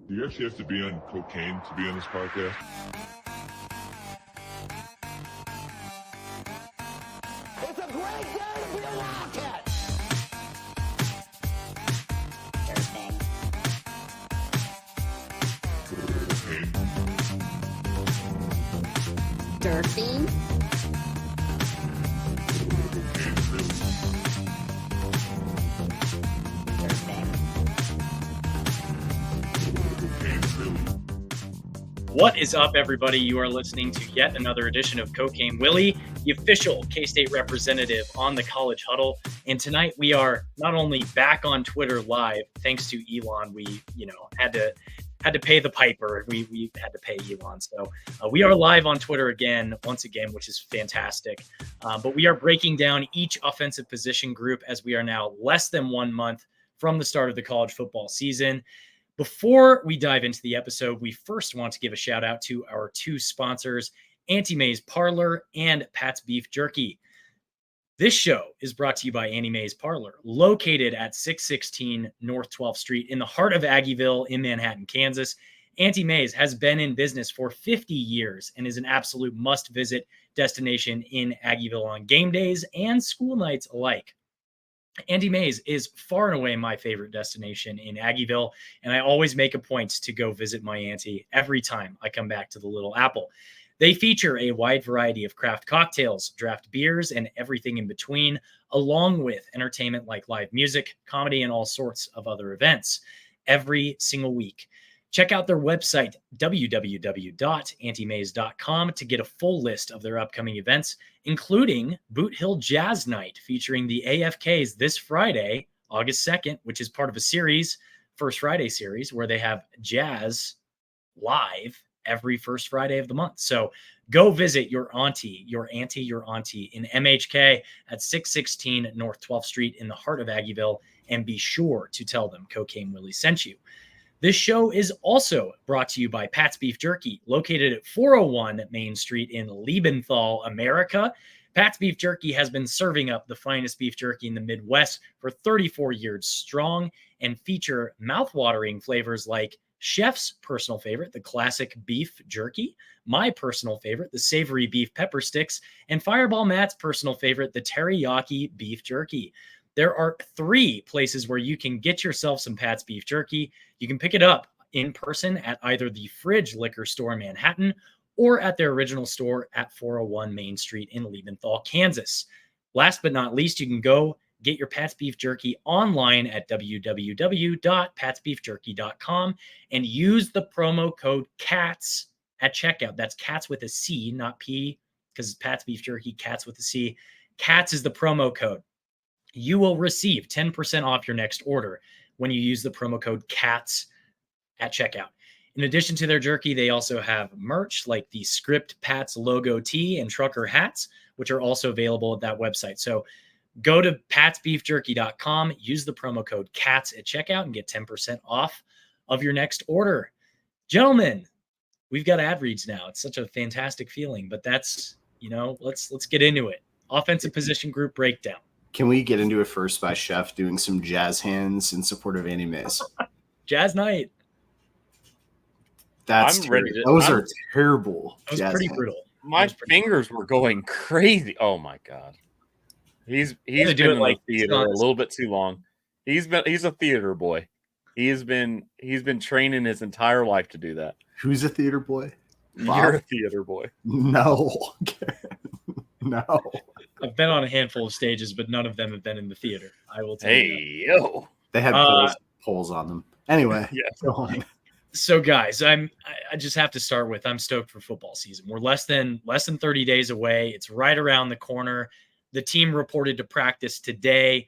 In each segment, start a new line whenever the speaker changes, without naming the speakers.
Do you actually have to be on cocaine to be on this podcast?
It's a great day to be a Wildcat!
Durfing.
What is up, everybody? You are listening to yet another edition of Cocaine Willie, the official K-State representative on the College Huddle. And tonight we are not only back on Twitter live, thanks to Elon. We, had to pay the piper. We had to pay Elon. So we are live on Twitter once again, which is fantastic. But we are breaking down each offensive position group as we are now less than 1 month from the start of the college football season. Before we dive into the episode, we first want to give a shout out to our two sponsors, Auntie Mae's Parlor and Pat's Beef Jerky. This show is brought to you by Auntie Mae's Parlor, located at 616 North 12th Street in the heart of Aggieville in Manhattan, Kansas. Auntie Mae's has been in business for 50 years and is an absolute must-visit destination in Aggieville on game days and school nights alike. Auntie Mae's is far and away my favorite destination in Aggieville, and I always make a point to go visit my auntie every time I come back to the Little Apple. They feature a wide variety of craft cocktails, draft beers, and everything in between, along with entertainment like live music, comedy, and all sorts of other events every single week. Check out their website, www.auntiemays.com, to get a full list of their upcoming events, including Boot Hill Jazz Night, featuring the AFKs this Friday, August 2nd, which is part of a series, First Friday series, where they have jazz live every first Friday of the month. So go visit your auntie in MHK at 616 North 12th Street in the heart of Aggieville, and be sure to tell them Cocaine Willie sent you. This show is also brought to you by Pat's Beef Jerky, located at 401 Main Street in Liebenthal, America. Pat's Beef Jerky has been serving up the finest beef jerky in the Midwest for 34 years strong and feature mouth-watering flavors like Chef's personal favorite, the classic beef jerky, my personal favorite, the savory beef pepper sticks, and Fireball Matt's personal favorite, the teriyaki beef jerky. There are 3 places where you can get yourself some Pat's Beef Jerky. You can pick it up in person at either the Fridge Liquor Store in Manhattan or at their original store at 401 Main Street in Liebenthal, Kansas. Last but not least, you can go get your Pat's Beef Jerky online at www.patsbeefjerky.com and use the promo code CATS at checkout. That's CATS with a C, not P, because it's Pat's Beef Jerky, CATS with a C. CATS is the promo code. You will receive 10% off your next order when you use the promo code CATS at checkout. In addition to their jerky, they also have merch like the Script Pats logo tee and trucker hats, which are also available at that website. So go to patsbeefjerky.com, use the promo code CATS at checkout, and get 10% off of your next order. Gentlemen, we've got ad reads now. It's such a fantastic feeling, but that's, let's get into it. Offensive position group breakdown.
Can we get into it first by Chef doing some jazz hands in support of Auntie Mae's?
Jazz night.
Those are terrible.
That was pretty brutal.
My fingers were going crazy. Oh my god. He's been in the theater a little bit too long. He's a theater boy. He's been training his entire life to do that.
Who's a theater boy? Bob?
You're a theater boy.
No. No.
I've been on a handful of stages, but none of them have been in the theater. I will tell you.
Yo.
They had poles on them. Anyway, go on.
So guys, I just have to start with, I'm stoked for football season. We're less than 30 days away. It's right around the corner. The team reported to practice today.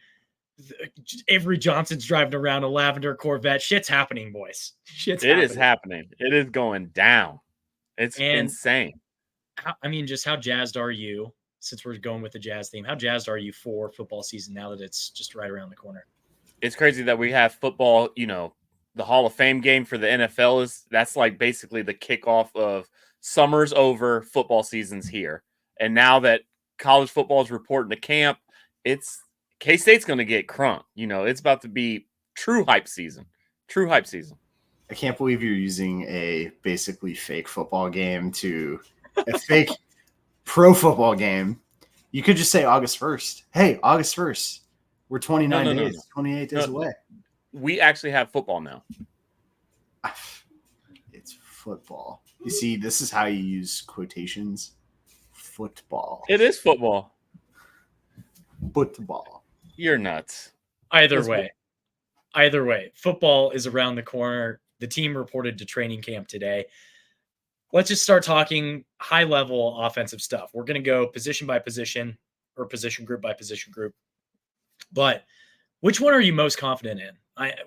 Avery Johnson's driving around a lavender Corvette. Shit's happening, boys. It
is happening. It is going down. It's insane.
Just how jazzed are you, since we're going with the jazz theme, how jazzed are you for football season now that it's just right around the corner?
It's crazy that we have football, the Hall of Fame game for the NFL that's like basically the kickoff of summer's over, football season's here. And now that college football is reporting to camp, K-State's going to get crunk. It's about to be true hype season.
I can't believe you're using a basically fake football game to a fake pro football game. You could just say August 1st. Hey, August 1st. We're 29 days, 28 days away.
We actually have football now.
It's football. You see, this is how you use quotations. Football.
It is football.
Football.
You're nuts.
Either way, football is around the corner. The team reported to training camp today. Let's just start talking high-level offensive stuff. We're going to go position by position or position group by position group. But which one are you most confident in?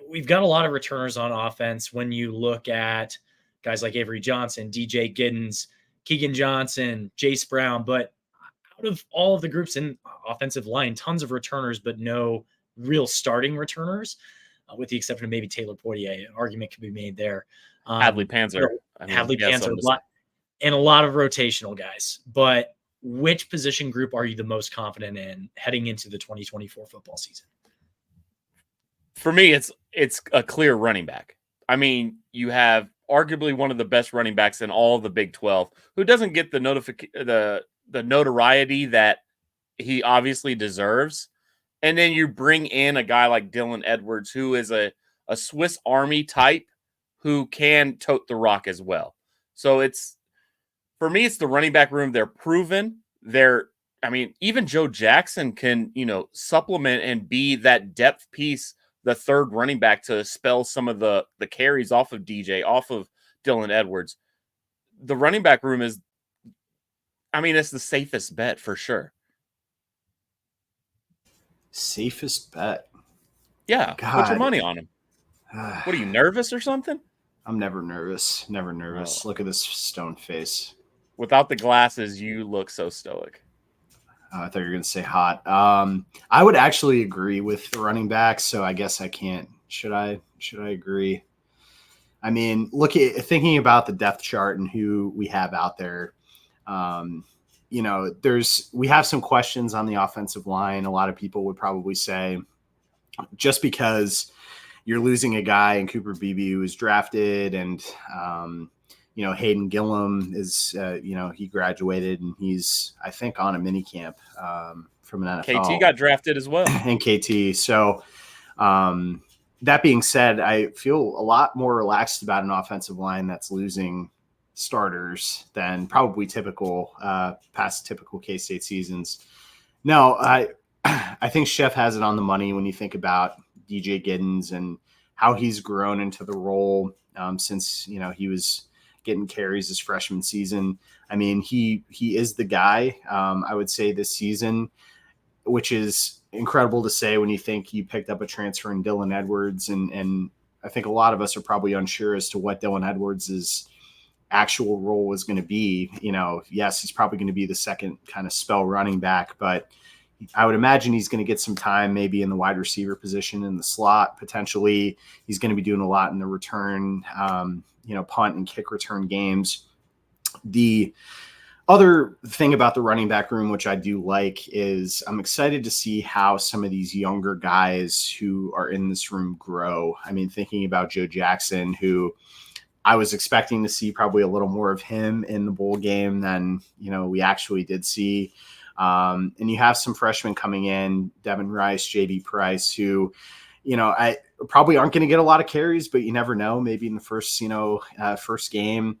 We've got a lot of returners on offense when you look at guys like Avery Johnson, DJ Giddens, Keegan Johnson, Jace Brown. But out of all of the groups in offensive line, tons of returners, but no real starting returners, with the exception of maybe Taylor Poitier. An argument could be made there.
Hadley Panzer.
Hadley Panzer, and a lot of rotational guys. But which position group are you the most confident in heading into the 2024 football season?
For me, it's a clear running back. I mean, you have arguably one of the best running backs in all of the Big 12 who doesn't get the notoriety that he obviously deserves. And then you bring in a guy like Dylan Edwards, who is a Swiss Army type who can tote the rock as well. So for me, it's the running back room. They're proven. Even Joe Jackson can, supplement and be that depth piece, the third running back to spell some of the carries off of DJ, off of Dylan Edwards. The running back room it's the safest bet for sure.
Safest bet?
Yeah. God. Put your money on him. What are you, nervous or something?
I'm never nervous. Never nervous. Oh. Look at this stone face.
Without the glasses, you look so stoic.
I thought you were going to say hot. I would actually agree with the running back, so I guess I can't. Should I agree? I mean, thinking about the depth chart and who we have out there. We have some questions on the offensive line. A lot of people would probably say, just because you're losing a guy in Cooper Beebe who was drafted, and Hayden Gillum is, he graduated and he's, I think, on a mini camp from an NFL.
KT got drafted as well.
And KT. So that being said, I feel a lot more relaxed about an offensive line that's losing starters than probably past typical K-State seasons. No, I think Chef has it on the money when you think about DJ Giddens and how he's grown into the role since, he was getting carries his freshman season. I mean, he is the guy, I would say, this season, which is incredible to say when you think you picked up a transfer in Dylan Edwards. And I think a lot of us are probably unsure as to what Dylan Edwards' actual role is going to be. Yes, he's probably going to be the second kind of spell running back, but I would imagine he's going to get some time maybe in the wide receiver position in the slot. Potentially he's going to be doing a lot in the return, punt and kick return games. The other thing about the running back room, which I do like, is I'm excited to see how some of these younger guys who are in this room grow. I mean, thinking about Joe Jackson, who I was expecting to see probably a little more of him in the bowl game than, we actually did see. And you have some freshmen coming in, Devin Rice, JD Price, who, I probably aren't going to get a lot of carries, but you never know, maybe in the first game.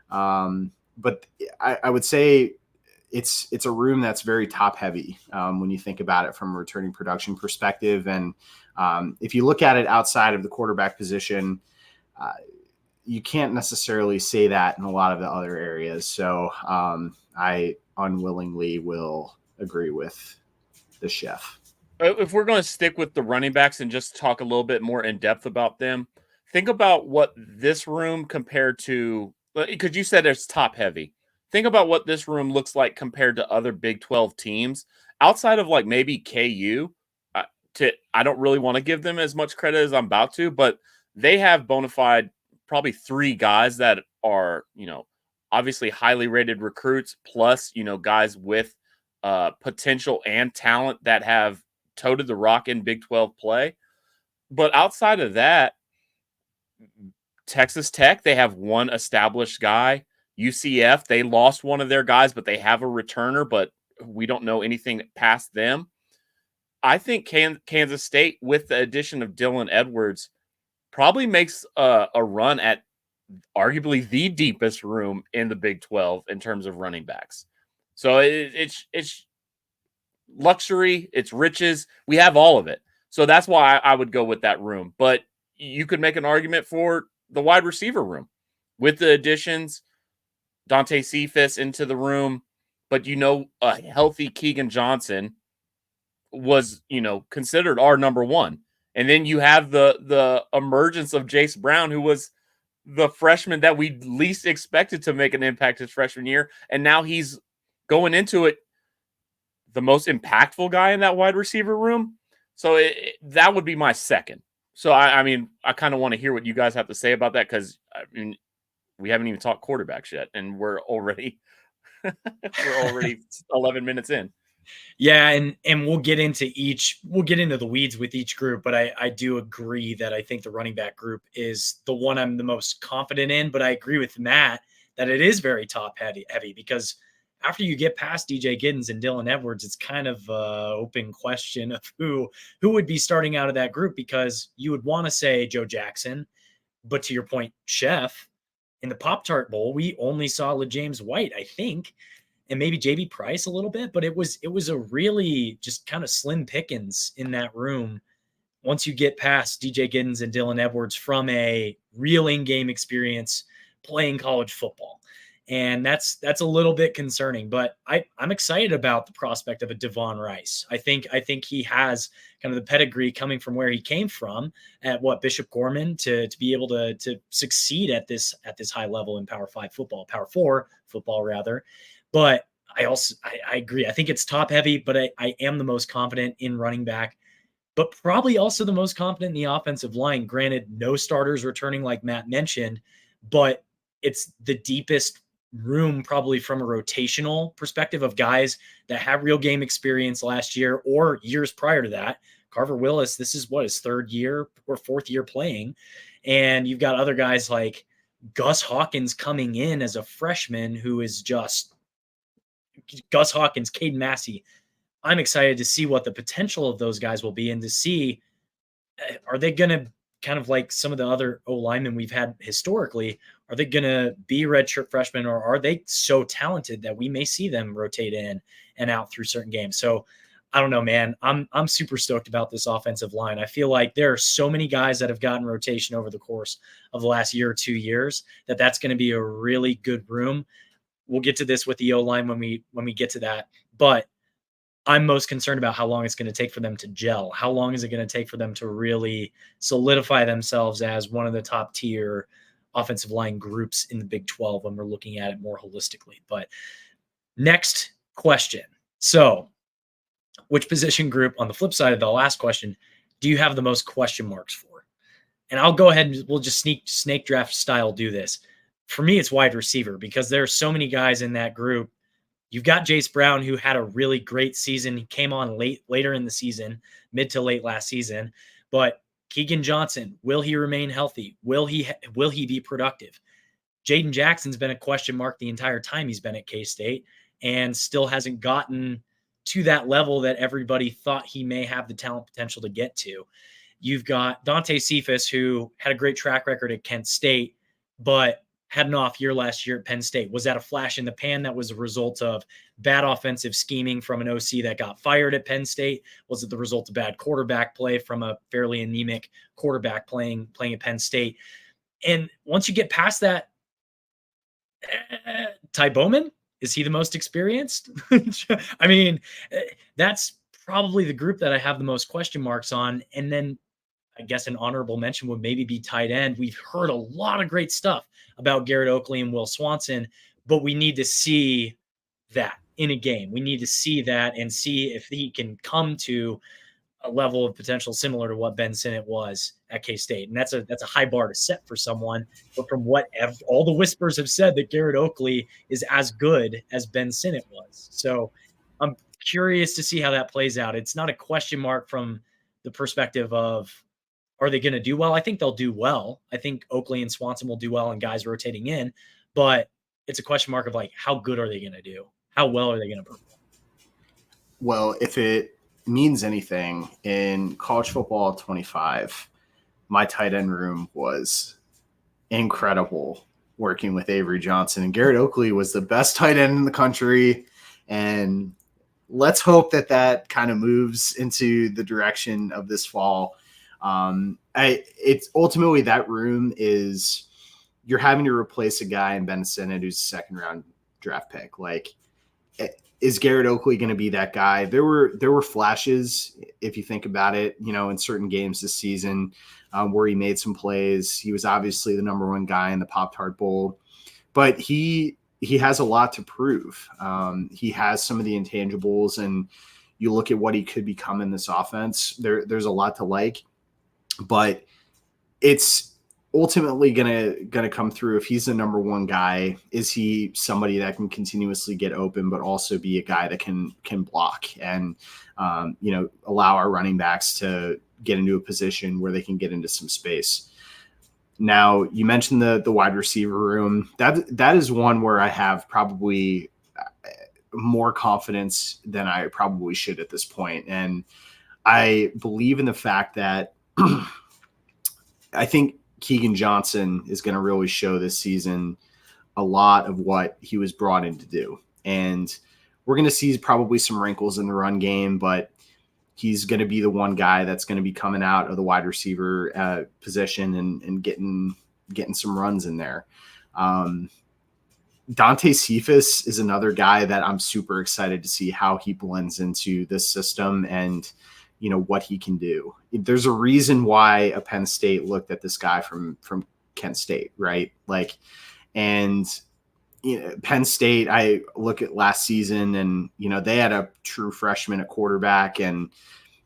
But I would say it's a room that's very top heavy when you think about it from a returning production perspective. And if you look at it outside of the quarterback position, you can't necessarily say that in a lot of the other areas. So I unwillingly will agree with the Chef.
If we're going to stick with the running backs and just talk a little bit more in depth about them, think about what this room compared to, because you said it's top heavy. Think about what this room looks like compared to other Big 12 teams outside of like maybe KU. I don't really want to give them as much credit as I'm about to, but they have bona fide probably three guys that are, obviously highly rated recruits, plus, guys with potential and talent that have toted the rock in Big 12 play. But outside of that, Texas Tech, they have one established guy. UCF, they lost one of their guys, but they have a returner, but we don't know anything past them. I think Kansas State, with the addition of Dylan Edwards, probably makes a run at arguably the deepest room in the Big 12 in terms of running backs. So it's luxury, it's riches. We have all of it. So that's why I would go with that room. But you could make an argument for the wide receiver room with the additions, Dante Cephas into the room, but a healthy Keegan Johnson was, considered our number one. And then you have the emergence of Jace Brown, who was the freshman that we least expected to make an impact his freshman year. And now he's going into it the most impactful guy in that wide receiver room. So that would be my second. So, I kind of want to hear what you guys have to say about that, because, we haven't even talked quarterbacks yet, and we're already 11 minutes in.
Yeah, and we'll get into the weeds with each group, but I do agree that I think the running back group is the one I'm the most confident in. But I agree with Matt that it is very top heavy, because after you get past DJ Giddens and Dylan Edwards, it's kind of an open question of who would be starting out of that group, because you would want to say Joe Jackson, but to your point, Chef, in the Pop-Tart Bowl, we only saw LeJames White, I think, and maybe JB Price a little bit, but it was a really just kind of slim pickings in that room once you get past DJ Giddens and Dylan Edwards from a real in-game experience playing college football. And that's a little bit concerning, but I'm excited about the prospect of a Devon Rice. I think he has kind of the pedigree coming from where he came from at Bishop Gorman to be able to succeed at this high level in Power 4 football rather. But I agree. I think it's top heavy, but I am the most confident in running back, but probably also the most confident in the offensive line. Granted, no starters returning like Matt mentioned, but it's the deepest room probably from a rotational perspective of guys that have real game experience last year or years prior to that. Carver Willis, this is his third year or fourth year playing. And you've got other guys like Gus Hawkins coming in as a freshman who is just Gus Hawkins, Caden Massey. I'm excited to see what the potential of those guys will be and to see, are they going to kind of like some of the other O-linemen we've had historically, are they going to be redshirt freshmen, or are they so talented that we may see them rotate in and out through certain games? So I don't know, man. I'm super stoked about this offensive line. I feel like there are so many guys that have gotten rotation over the course of the last year or 2 years that's going to be a really good room. We'll get to this with the O-line when we get to that, but I'm most concerned about how long it's going to take for them to gel. How long is it going to take for them to really solidify themselves as one of the top tier offensive line groups in the Big 12 when we're looking at it more holistically? But next question. So which position group, on the flip side of the last question, do you have the most question marks for? And I'll go ahead and we'll just snake draft style do this. For me, it's wide receiver, because there are so many guys in that group. You've got Jace Brown, who had a really great season. He came on later in the season, mid to late last season. But Keegan Johnson, will he remain healthy? Will he be productive? Jaden Jackson's been a question mark the entire time he's been at K-State and still hasn't gotten to that level that everybody thought he may have the talent potential to get to. You've got Dante Cephas, who had a great track record at Kent State, but had an off year last year at Penn State. Was that a flash in the pan that was a result of bad offensive scheming from an OC that got fired at Penn State? Was it the result of bad quarterback play from a fairly anemic quarterback playing at Penn State? And once you get past that, Ty Bowman, is he the most experienced? I mean, that's probably the group that I have the most question marks on. And then I guess an honorable mention would maybe be tight end. We've heard a lot of great stuff about Garrett Oakley and Will Swanson, but we need to see that in a game. We need to see that and see if he can come to a level of potential similar to what Ben Sinnott was at K-State. And that's a high bar to set for someone. But from what all the whispers have said, that Garrett Oakley is as good as Ben Sinnott was. So I'm curious to see how that plays out. It's not a question mark from the perspective of, Are they going to do well? I think they'll do well. I think Oakley and Swanson will do well and guys rotating in, but it's a question mark of like, how good are they going to do? How well are they going to perform?
Well, if it means anything, in college football 25, my tight end room was incredible working with Avery Johnson, and Garrett Oakley was the best tight end in the country. And let's hope that kind of moves into the direction of this fall. It's ultimately that room is you're having to replace a guy in Ben Sinnott who's a second round draft pick. Like, is Garrett Oakley going to be that guy? There were flashes, if you think about it, in certain games this season where he made some plays. He was obviously the number one guy in the Pop-Tart Bowl, but he has a lot to prove. He has some of the intangibles, and you look at what he could become in this offense. There's a lot to like, but it's ultimately gonna come through if he's the number one guy. Is he somebody that can continuously get open, but also be a guy that can block and allow our running backs to get into a position where they can get into some space. Now, you mentioned the wide receiver room. That is one where I have probably more confidence than I probably should at this point. And I believe in the fact that I think Keegan Johnson is going to really show this season a lot of what he was brought in to do. And we're going to see probably some wrinkles in the run game, but he's going to be the one guy that's going to be coming out of the wide receiver position and getting some runs in there. Dante Cephas is another guy that I'm super excited to see how he blends into this system and what he can do. There's a reason why a Penn State looked at this guy from Kent State, right? Like, and Penn State, I look at last season and, they had a true freshman at quarterback, and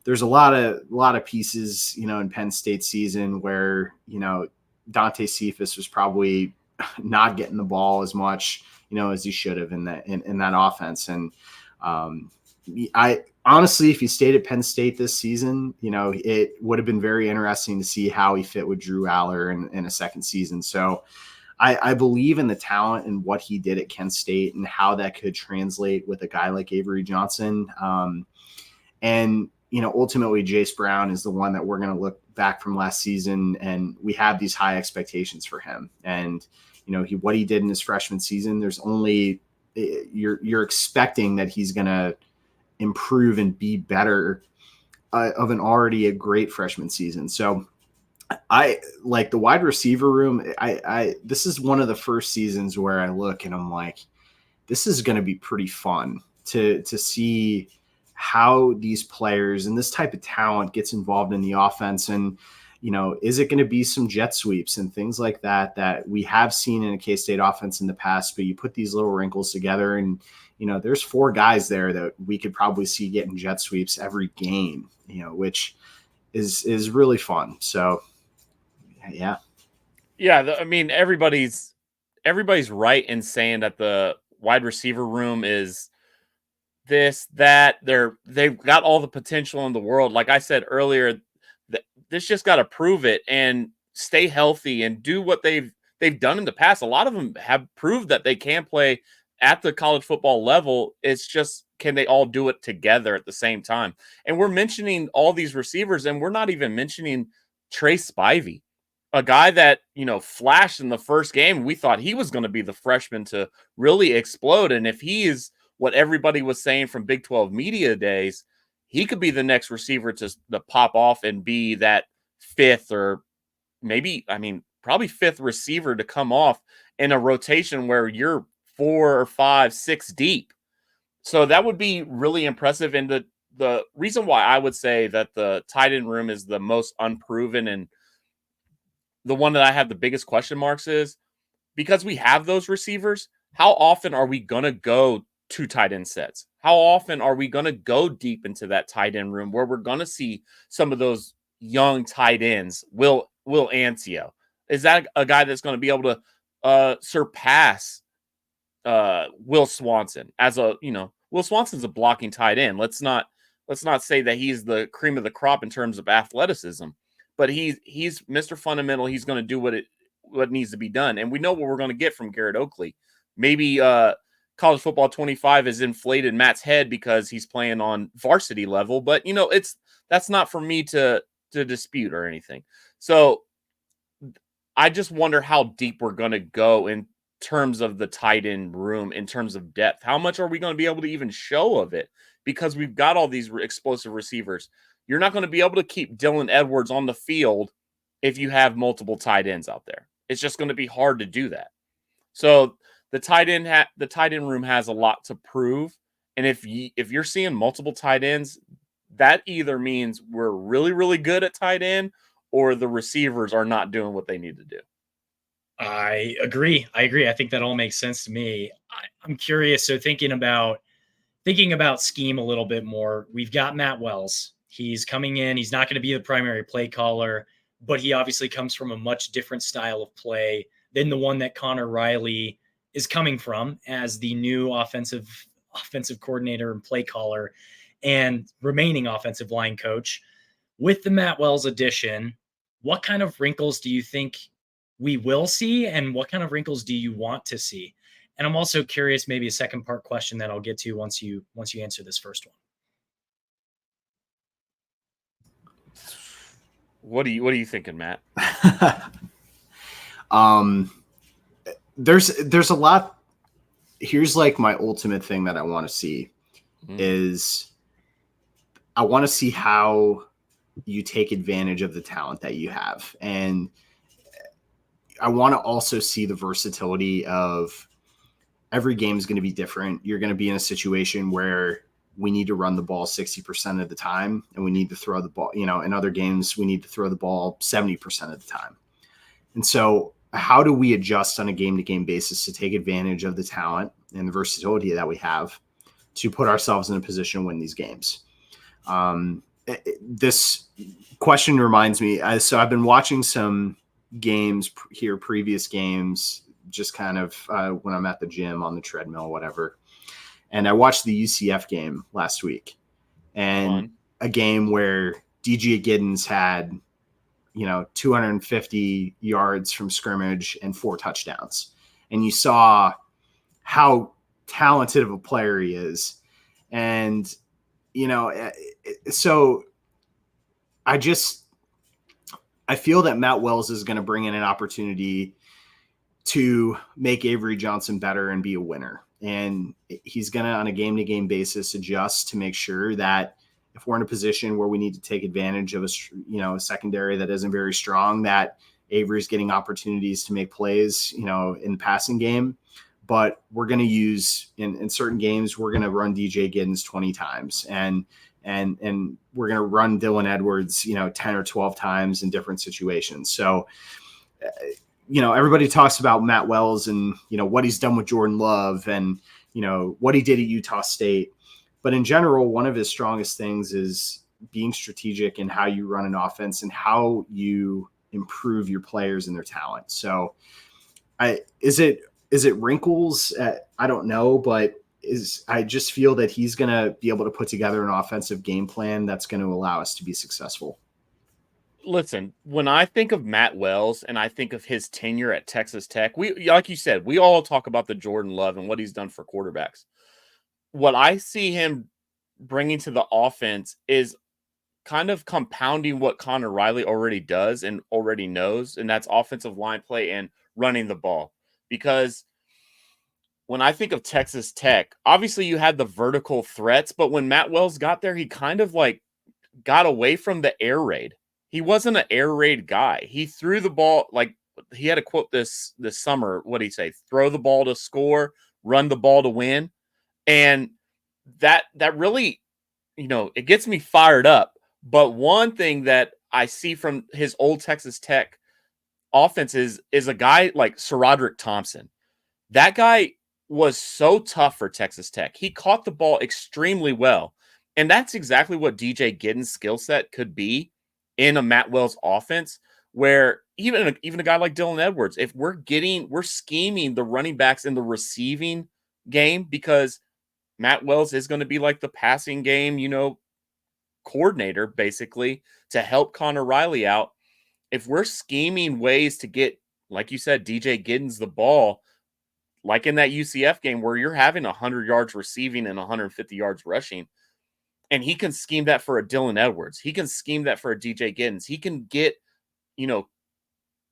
there's a lot of pieces, in Penn State season where, Dante Cephas was probably not getting the ball as much, as he should have in that offense. And I honestly, if he stayed at Penn State this season, it would have been very interesting to see how he fit with Drew Aller in a second season. So I believe in the talent and what he did at Kent State and how that could translate with a guy like Avery Johnson. And ultimately Jace Brown is the one that we're going to look back from last season, and we have these high expectations for him. And, what he did in his freshman season, there's only you're expecting that he's going to improve and be better of an already a great freshman season. So I like the wide receiver room. This is one of the first seasons where I look and I'm like, this is going to be pretty fun to see how these players and this type of talent gets involved in the offense. And, is it going to be some jet sweeps and things like that we have seen in a K-State offense in the past, but you put these little wrinkles together and, there's 4 guys there that we could probably see getting jet sweeps every game, which is really fun. So, yeah.
Yeah. I mean, everybody's right in saying that the wide receiver room is this, that they've got all the potential in the world. Like I said earlier, this just got to prove it and stay healthy and do what they've done in the past. A lot of them have proved that they can play at the college football level. It's just, can they all do it together at the same time? And we're mentioning all these receivers, and we're not even mentioning Trey Spivey, a guy that, flashed in the first game. We thought he was going to be the freshman to really explode. And if he is what everybody was saying from Big 12 media days, he could be the next receiver to pop off and be that 5th or maybe, probably 5th receiver to come off in a rotation where you're 4 or 5, 6 deep. So that would be really impressive. And the reason why I would say that the tight end room is the most unproven and the one that I have the biggest question marks is because we have those receivers. How often are we going to go 2 tight end sets? How often are we going to go deep into that tight end room where we're going to see some of those young tight ends? Will Ancio, is that a guy that's going to be able to surpass Will Swanson as Will Swanson's a blocking tight end. Let's not say that he's the cream of the crop in terms of athleticism, but he's Mr. Fundamental. He's going to do what needs to be done, and we know what we're going to get from Garrett Oakley. Maybe college football 25 has inflated Matt's head because he's playing on varsity level, but that's not for me to dispute or anything. So I just wonder how deep we're going to go in terms of the tight end room, in terms of depth. How much are we going to be able to even show of it? Because we've got all these explosive receivers. You're not going to be able to keep Dylan Edwards on the field if you have multiple tight ends out there. It's just going to be hard to do that. So the tight end room has a lot to prove. And if you're seeing multiple tight ends, that either means we're really, really good at tight end, or the receivers are not doing what they need to do.
I agree. I think that all makes sense to me. I'm curious. So thinking about scheme a little bit more, we've got Matt Wells. He's coming in. He's not going to be the primary play caller, but he obviously comes from a much different style of play than the one that Connor Riley is coming from as the new offensive coordinator and play caller and remaining offensive line coach. With the Matt Wells addition, what kind of wrinkles do you think we will see, and what kind of wrinkles do you want to see? And I'm also curious, maybe a second part question that I'll get to once you answer this first one.
What are you thinking, Matt?
There's a lot. Here's like my ultimate thing that I want to see is I want to see how you take advantage of the talent that you have. And I want to also see the versatility of every game is going to be different. You're going to be in a situation where we need to run the ball 60% of the time, and we need to throw the ball, in other games, we need to throw the ball 70% of the time. And so how do we adjust on a game-to-game basis to take advantage of the talent and the versatility that we have to put ourselves in a position to win these games? This question reminds me, so I've been watching some games here, previous games, just kind of when I'm at the gym on the treadmill, whatever. And I watched the UCF game last week, and a game where DJ Giddens had, 250 yards from scrimmage and 4 touchdowns. And you saw how talented of a player he is. And, so I feel that Matt Wells is going to bring in an opportunity to make Avery Johnson better and be a winner. And he's going to, on a game-to-game basis, adjust to make sure that if we're in a position where we need to take advantage of a secondary that isn't very strong, that Avery's getting opportunities to make plays, in the passing game. But we're going to use in certain games, we're going to run DJ Giddens 20 times and we're going to run Dylan Edwards, 10 or 12 times in different situations. So, everybody talks about Matt Wells and, what he's done with Jordan Love and, what he did at Utah State. But in general, one of his strongest things is being strategic in how you run an offense and how you improve your players and their talent. So is it wrinkles? I don't know, but I just feel that he's going to be able to put together an offensive game plan that's going to allow us to be successful.
Listen, when I think of Matt Wells and I think of his tenure at Texas Tech, like you said, we all talk about the Jordan Love and what he's done for quarterbacks. What I see him bringing to the offense is kind of compounding what Connor Riley already does and already knows, and that's offensive line play and running the ball. Because when I think of Texas Tech, obviously you had the vertical threats, but when Matt Wells got there, he kind of like got away from the air raid. He wasn't an air raid guy. He threw the ball, like he had a quote this summer. What did he say? Throw the ball to score, run the ball to win. And that really, it gets me fired up. But one thing that I see from his old Texas Tech offense is a guy like SaRodorick Thompson. That guy was so tough for Texas Tech. He caught the ball extremely well. And that's exactly what DJ Giddens' skill set could be in a Matt Wells offense, where even a guy like Dylan Edwards, if we're scheming the running backs in the receiving game, because Matt Wells is going to be like the passing game, coordinator, basically, to help Connor Riley out. if we're scheming ways to get, like you said, DJ Giddens the ball, like in that UCF game where you're having 100 yards receiving and 150 yards rushing, and he can scheme that for a Dylan Edwards. He can scheme that for a DJ Giddens. He can get,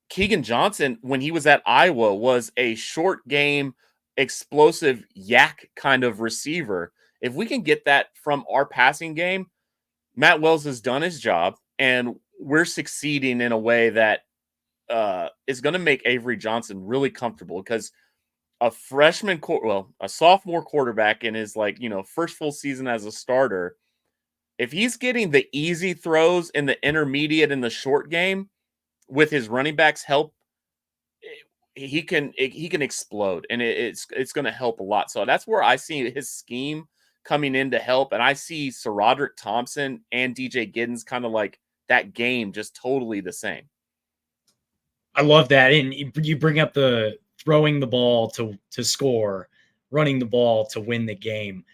Keegan Johnson, when he was at Iowa, was a short game, explosive yak kind of receiver. If we can get that from our passing game, Matt Wells has done his job, and we're succeeding in a way that is going to make Avery Johnson really comfortable, because a sophomore quarterback in his first full season as a starter, if he's getting the easy throws in the intermediate and the short game with his running backs help, he can explode, and it's going to help a lot. So that's where I see his scheme coming in to help, and I see SaRodorick Thompson and DJ Giddens kind of like that game just totally the same.
I love that. And you bring up the throwing the ball to score, running the ball to win the game.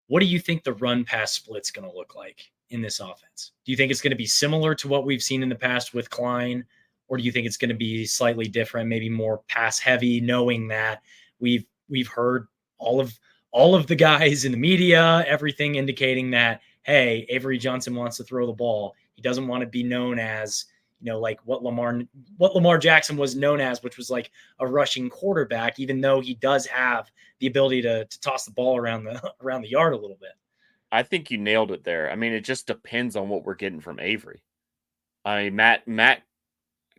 What do you think the run pass split's going to look like in this offense? Do you think it's going to be similar to what we've seen in the past with Klein, or do you think it's going to be slightly different, maybe more pass heavy, knowing that we've heard all of the guys in the media, everything indicating that, hey, Avery Johnson wants to throw the ball. He doesn't want to be known as, like what Lamar Jackson was known as, which was like a rushing quarterback, even though he does have the ability to toss the ball around the yard a little bit.
I think you nailed it there. I mean, it just depends on what we're getting from Avery. I mean, Matt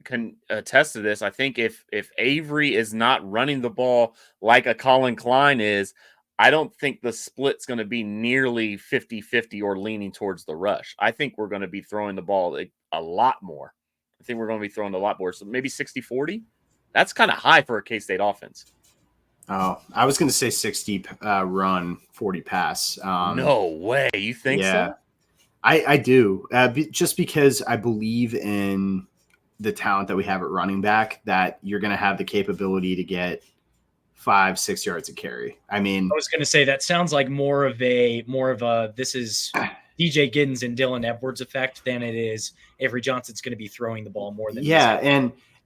can attest to this. I think if Avery is not running the ball like a Colin Klein is, I don't think the split's going to be nearly 50-50 or leaning towards the rush. I think we're going to be throwing the ball a lot more. I think we're going to be throwing a lot more. So maybe 60-40. That's kind of high for a K-State offense.
Oh, I was going to say 60 run, 40 pass.
No way. You think so?
I do. Just because I believe in the talent that we have at running back, that you're going to have the capability to get 5-6 yards a carry. I mean,
I was going to say that sounds like more of a this is DJ Giddens and Dylan Edwards effect than it is Avery Johnson's going to be throwing the ball more than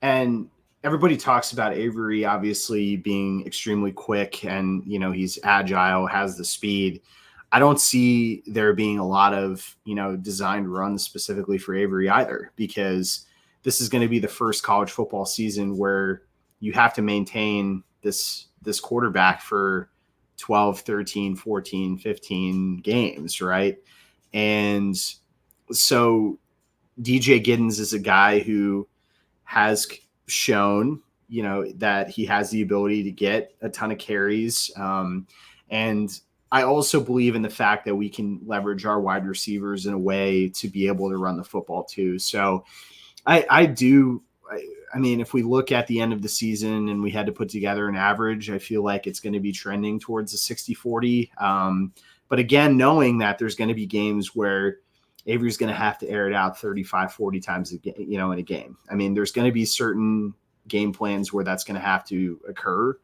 and everybody talks about Avery obviously being extremely quick, and he's agile, has the speed. I don't see there being a lot of designed runs specifically for Avery either, because this is going to be the first college football season where you have to maintain this quarterback for 12, 13, 14, 15 games, right? And so DJ Giddens is a guy who has shown, that he has the ability to get a ton of carries. And I also believe in the fact that we can leverage our wide receivers in a way to be able to run the football too. So I mean, if we look at the end of the season and we had to put together an average, I feel like it's going to be trending towards a 60-40. But again, knowing that there's going to be games where Avery's going to have to air it out 35, 40 times in a game. I mean, there's going to be certain game plans where that's going to have to occur.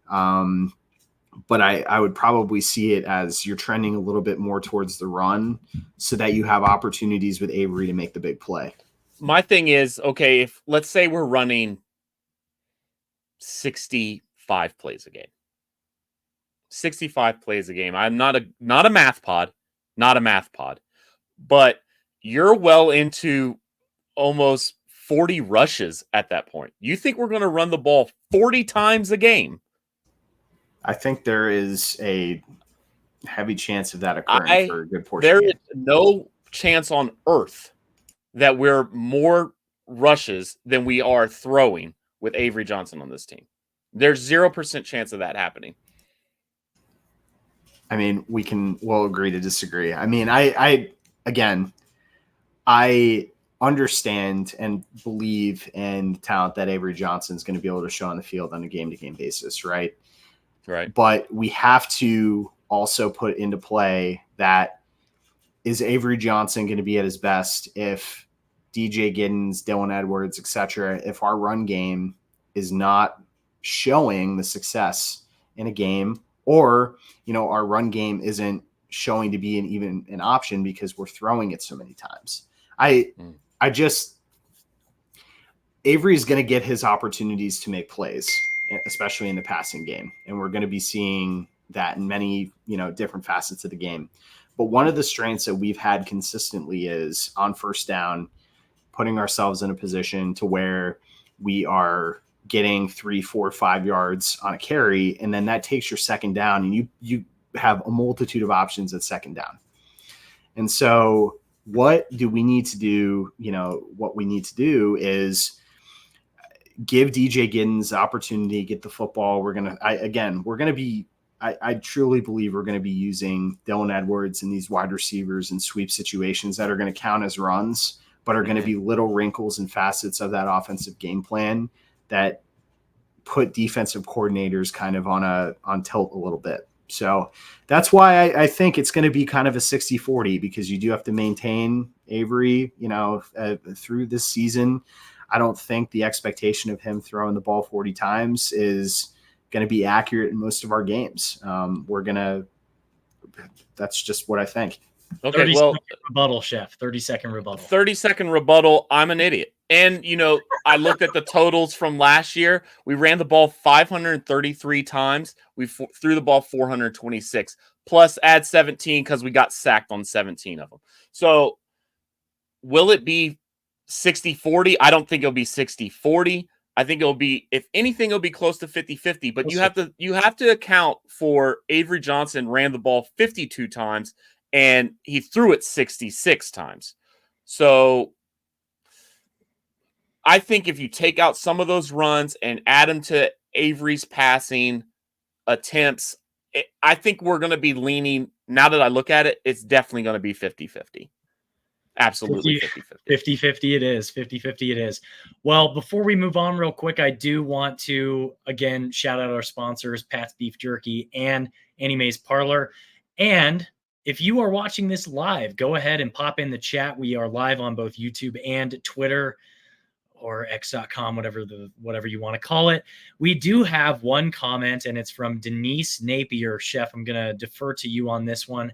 But I would probably see it as you're trending a little bit more towards the run so that you have opportunities with Avery to make the big play.
My thing is, okay, if let's say we're running 65 plays a game. 65 plays a game. I'm not a math pod, but you're well into almost 40 rushes at that point. You think we're going to run the ball 40 times a game?
I think there is a heavy chance of that occurring for a good portion.
There is no chance on earth that we're more rushes than we are throwing with Avery Johnson on this team. There's 0% chance of that happening.
I mean, we'll agree to disagree. I mean, I understand and believe in the talent that Avery Johnson is going to be able to show on the field on a game-to-game basis, right?
Right.
But we have to also put into play that is Avery Johnson going to be at his best if DJ Giddens, Dylan Edwards, etc., if our run game is not showing the success in a game, or our run game isn't showing to be even an option because we're throwing it so many times. Avery is going to get his opportunities to make plays, especially in the passing game. And we're going to be seeing that in many, different facets of the game. But one of the strengths that we've had consistently is on first down, putting ourselves in a position to where we are getting 3, 4, 5 yards on a carry. And then that takes your second down, and you have a multitude of options at second down. And so what do we need to do? What we need to do is give DJ Giddens the opportunity, get the football. I truly believe we're going to be using Dylan Edwards and these wide receivers in sweep situations that are going to count as runs, but are going to be little wrinkles and facets of that offensive game plan that put defensive coordinators kind of on tilt a little bit. So that's why I think it's going to be kind of a 60-40, because you do have to maintain Avery, through this season. I don't think the expectation of him throwing the ball 40 times is going to be accurate in most of our games. That's just what I think.
Okay, well,
rebuttal, Chef. 30-second rebuttal.
30-second rebuttal. I'm an idiot. And, I looked at the totals from last year. We ran the ball 533 times. We threw the ball 426, plus add 17 because we got sacked on 17 of them. So will it be 60-40? I don't think it'll be 60-40. I think it'll be, if anything, it'll be close to 50-50. But you have to account for Avery Johnson ran the ball 52 times and he threw it 66 times. So I think if you take out some of those runs and add them to Avery's passing attempts, I think we're going to be leaning, now that I look at it, it's definitely going to be 50-50. Absolutely 50-50.
50-50 it is. 50-50 it is. Well, before we move on real quick, I do want to, again, shout out our sponsors, Pat's Beef Jerky and Annie Mae's Parlor. And if you are watching this live, go ahead and pop in the chat. We are live on both YouTube and Twitter, or x.com, whatever you want to call it. We do have one comment, and it's from Denise Napier. Chef, I'm going to defer to you on this one.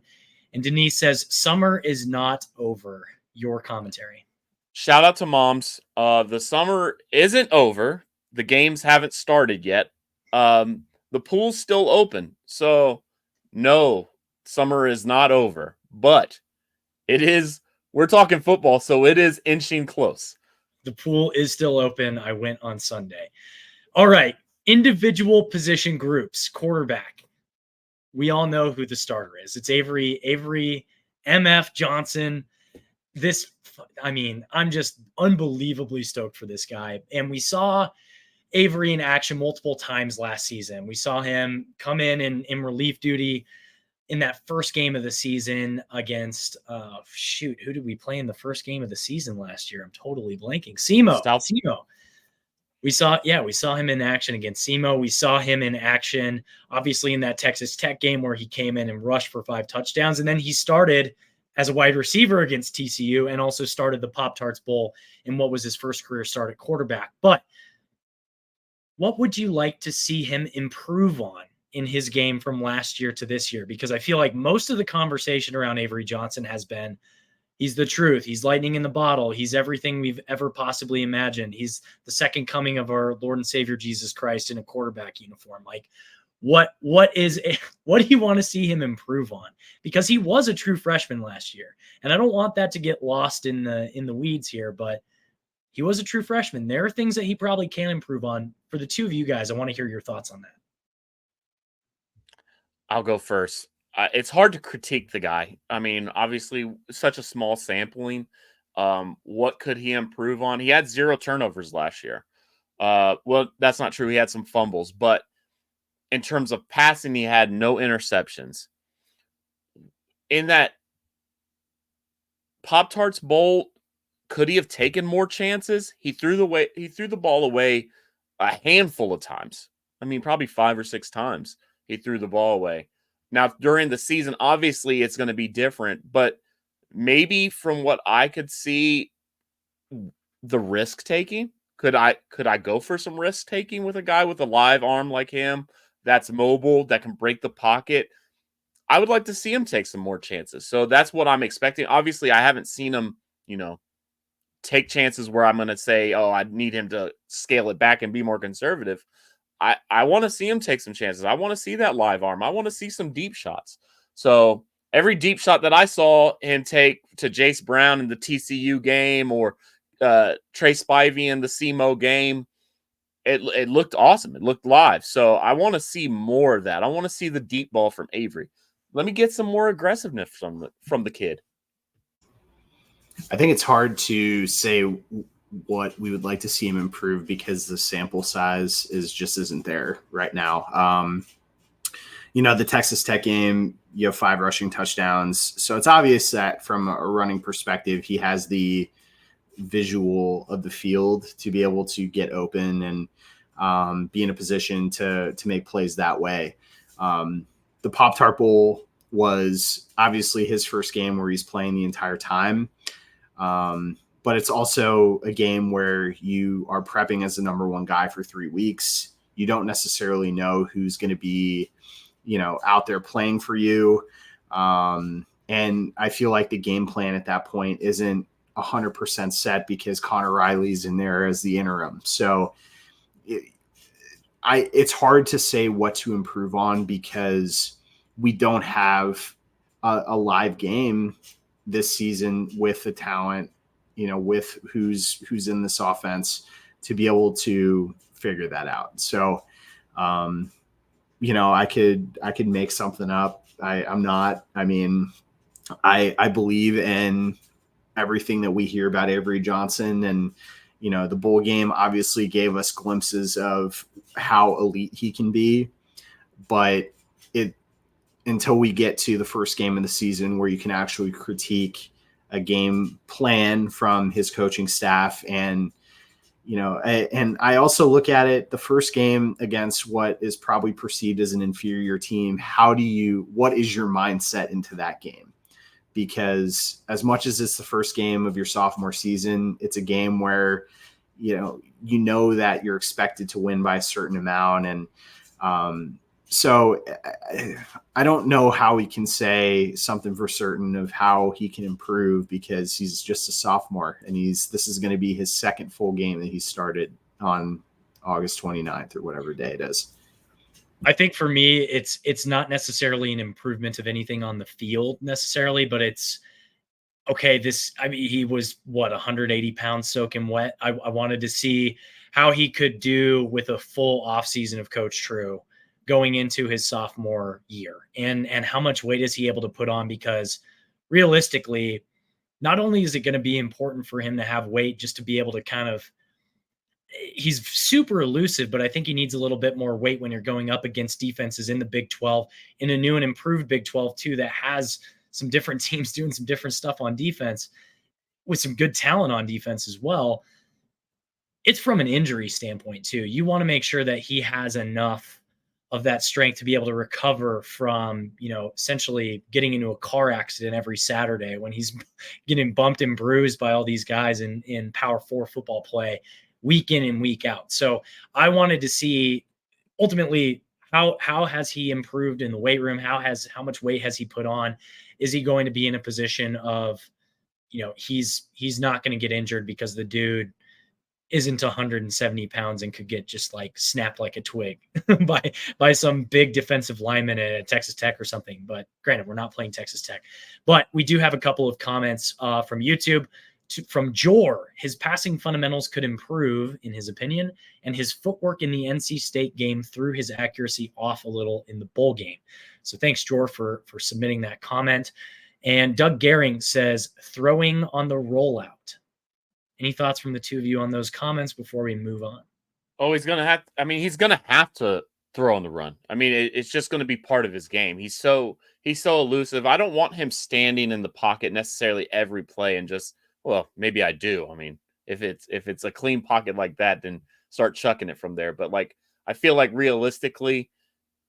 And Denise says, summer is not over. Your commentary.
Shout out to moms. The summer isn't over. The games haven't started yet. The pool's still open. So, no, summer is not over. But it is, we're talking football, so it is inching close.
The pool is still open. I went on Sunday. All right. Individual position groups. Quarterback. We all know who the starter is. It's Avery, MF Johnson. I'm just unbelievably stoked for this guy. And we saw Avery in action multiple times last season. We saw him come in relief duty in that first game of the season against, who did we play in the first game of the season last year? I'm totally blanking. SEMO. We saw him in action against SEMO. We saw him in action, obviously, in that Texas Tech game where he came in and rushed for 5 touchdowns. And then he started as a wide receiver against TCU and also started the Pop-Tarts Bowl in what was his first career start at quarterback. But what would you like to see him improve on in his game from last year to this year? Because I feel like most of the conversation around Avery Johnson has been, he's the truth. He's lightning in the bottle. He's everything we've ever possibly imagined. He's the second coming of our Lord and Savior Jesus Christ in a quarterback uniform. Like, what do you want to see him improve on? Because he was a true freshman last year, and I don't want that to get lost in the weeds here, but he was a true freshman. There are things that he probably can improve on. For the two of you guys, I want to hear your thoughts on that.
I'll go first. It's hard to critique the guy. I mean, obviously, such a small sampling. What could he improve on? He had 0 turnovers last year. Well, that's not true. He had some fumbles, but in terms of passing, he had no interceptions. In that Pop-Tarts Bowl, could he have taken more chances? He threw the ball away a handful of times. I mean, probably 5 or 6 times he threw the ball away. Now, during the season, obviously, it's going to be different, but maybe from what I could see, the risk taking, could I go for some risk taking with a guy with a live arm like him that's mobile, that can break the pocket? I would like to see him take some more chances. So that's what I'm expecting. Obviously, I haven't seen him, take chances where I'm going to say, oh, I need him to scale it back and be more conservative. I want to see him take some chances. I want to see that live arm. I want to see some deep shots. So every deep shot that I saw him take to Jace Brown in the TCU game or Trey Spivey in the SEMO game, it looked awesome. It looked live. So I want to see more of that. I want to see the deep ball from Avery. Let me get some more aggressiveness from the kid.
I think it's hard to say what we would like to see him improve because the sample size isn't there right now. The Texas Tech game, you have 5 rushing touchdowns. So it's obvious that from a running perspective, he has the visual of the field to be able to get open and be in a position to make plays that way. The Pop-Tart Bowl was obviously his first game where he's playing the entire time. But it's also a game where you are prepping as the number 1 guy for 3 weeks. You don't necessarily know who's going to be, out there playing for you. And I feel like the game plan at that point isn't 100% set because Connor Riley's in there as the interim. So it's hard to say what to improve on because we don't have a live game this season with the talent, with who's in this offense to be able to figure that out. So, I could make something up. I believe in everything that we hear about Avery Johnson, and, the bowl game obviously gave us glimpses of how elite he can be, but until we get to the first game of the season where you can actually critique a game plan from his coaching staff. And, and I also look at it, the first game against what is probably perceived as an inferior team. What is your mindset into that game? Because as much as it's the first game of your sophomore season, it's a game where, that you're expected to win by a certain amount. And, so I don't know how we can say something for certain of how he can improve because he's just a sophomore and this is going to be his second full game that he started on August 29th or whatever day it is.
I think for me, it's not necessarily an improvement of anything on the field necessarily, but it's okay. He was 180 pounds soaking wet. I wanted to see how he could do with a full off season of Coach True going into his sophomore year and how much weight is he able to put on? Because realistically, not only is it going to be important for him to have weight just to be able to he's super elusive, but I think he needs a little bit more weight when you're going up against defenses in the Big 12, in a new and improved Big 12 too, that has some different teams doing some different stuff on defense with some good talent on defense as well. It's from an injury standpoint too. You want to make sure that he has enough of that strength to be able to recover from, essentially getting into a car accident every Saturday when he's getting bumped and bruised by all these guys in Power 4 football play week in and week out. So I wanted to see ultimately how has he improved in the weight room? How much weight has he put on? Is he going to be in a position of, he's not going to get injured because the dude isn't 170 pounds and could get just snapped like a twig by some big defensive lineman at Texas Tech or something. But granted, we're not playing Texas Tech. But we do have a couple of comments from YouTube from Jor. His passing fundamentals could improve, in his opinion, and his footwork in the NC State game threw his accuracy off a little in the bowl game. So thanks, Jor, for submitting that comment. And Doug Gehring says, throwing on the rollout. Any thoughts from the two of you on those comments before we move on?
Oh, he's going to have to throw on the run. It's just going to be part of his game. He's so elusive. I don't want him standing in the pocket necessarily every play and just, well, maybe I do. If it's a clean pocket like that, then start chucking it from there. But I feel like realistically,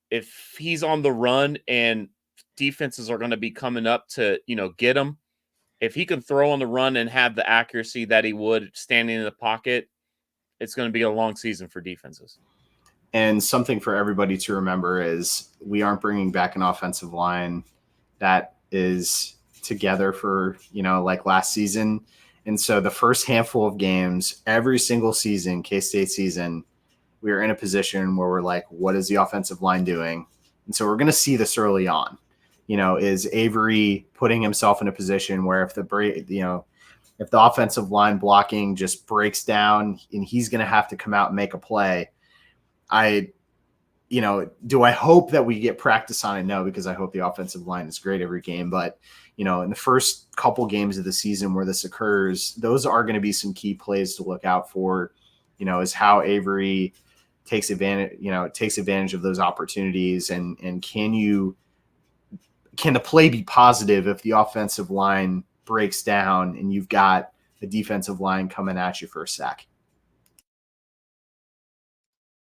if he's on the run and defenses are going to be coming up to, get him, if he can throw on the run and have the accuracy that he would standing in the pocket, it's going to be a long season for defenses.
And something for everybody to remember is we aren't bringing back an offensive line that is together for, last season. And so the first handful of games, every single season, K-State season, we are in a position where we're like, what is the offensive line doing? And so we're going to see this early on. Is Avery putting himself in a position where if the offensive line blocking just breaks down and he's going to have to come out and make a play, do I hope that we get practice on it? No, because I hope the offensive line is great every game. But, in the first couple games of the season where this occurs, those are going to be some key plays to look out for, is how Avery takes advantage of those opportunities. And can the play be positive if the offensive line breaks down and you've got the defensive line coming at you for a sack?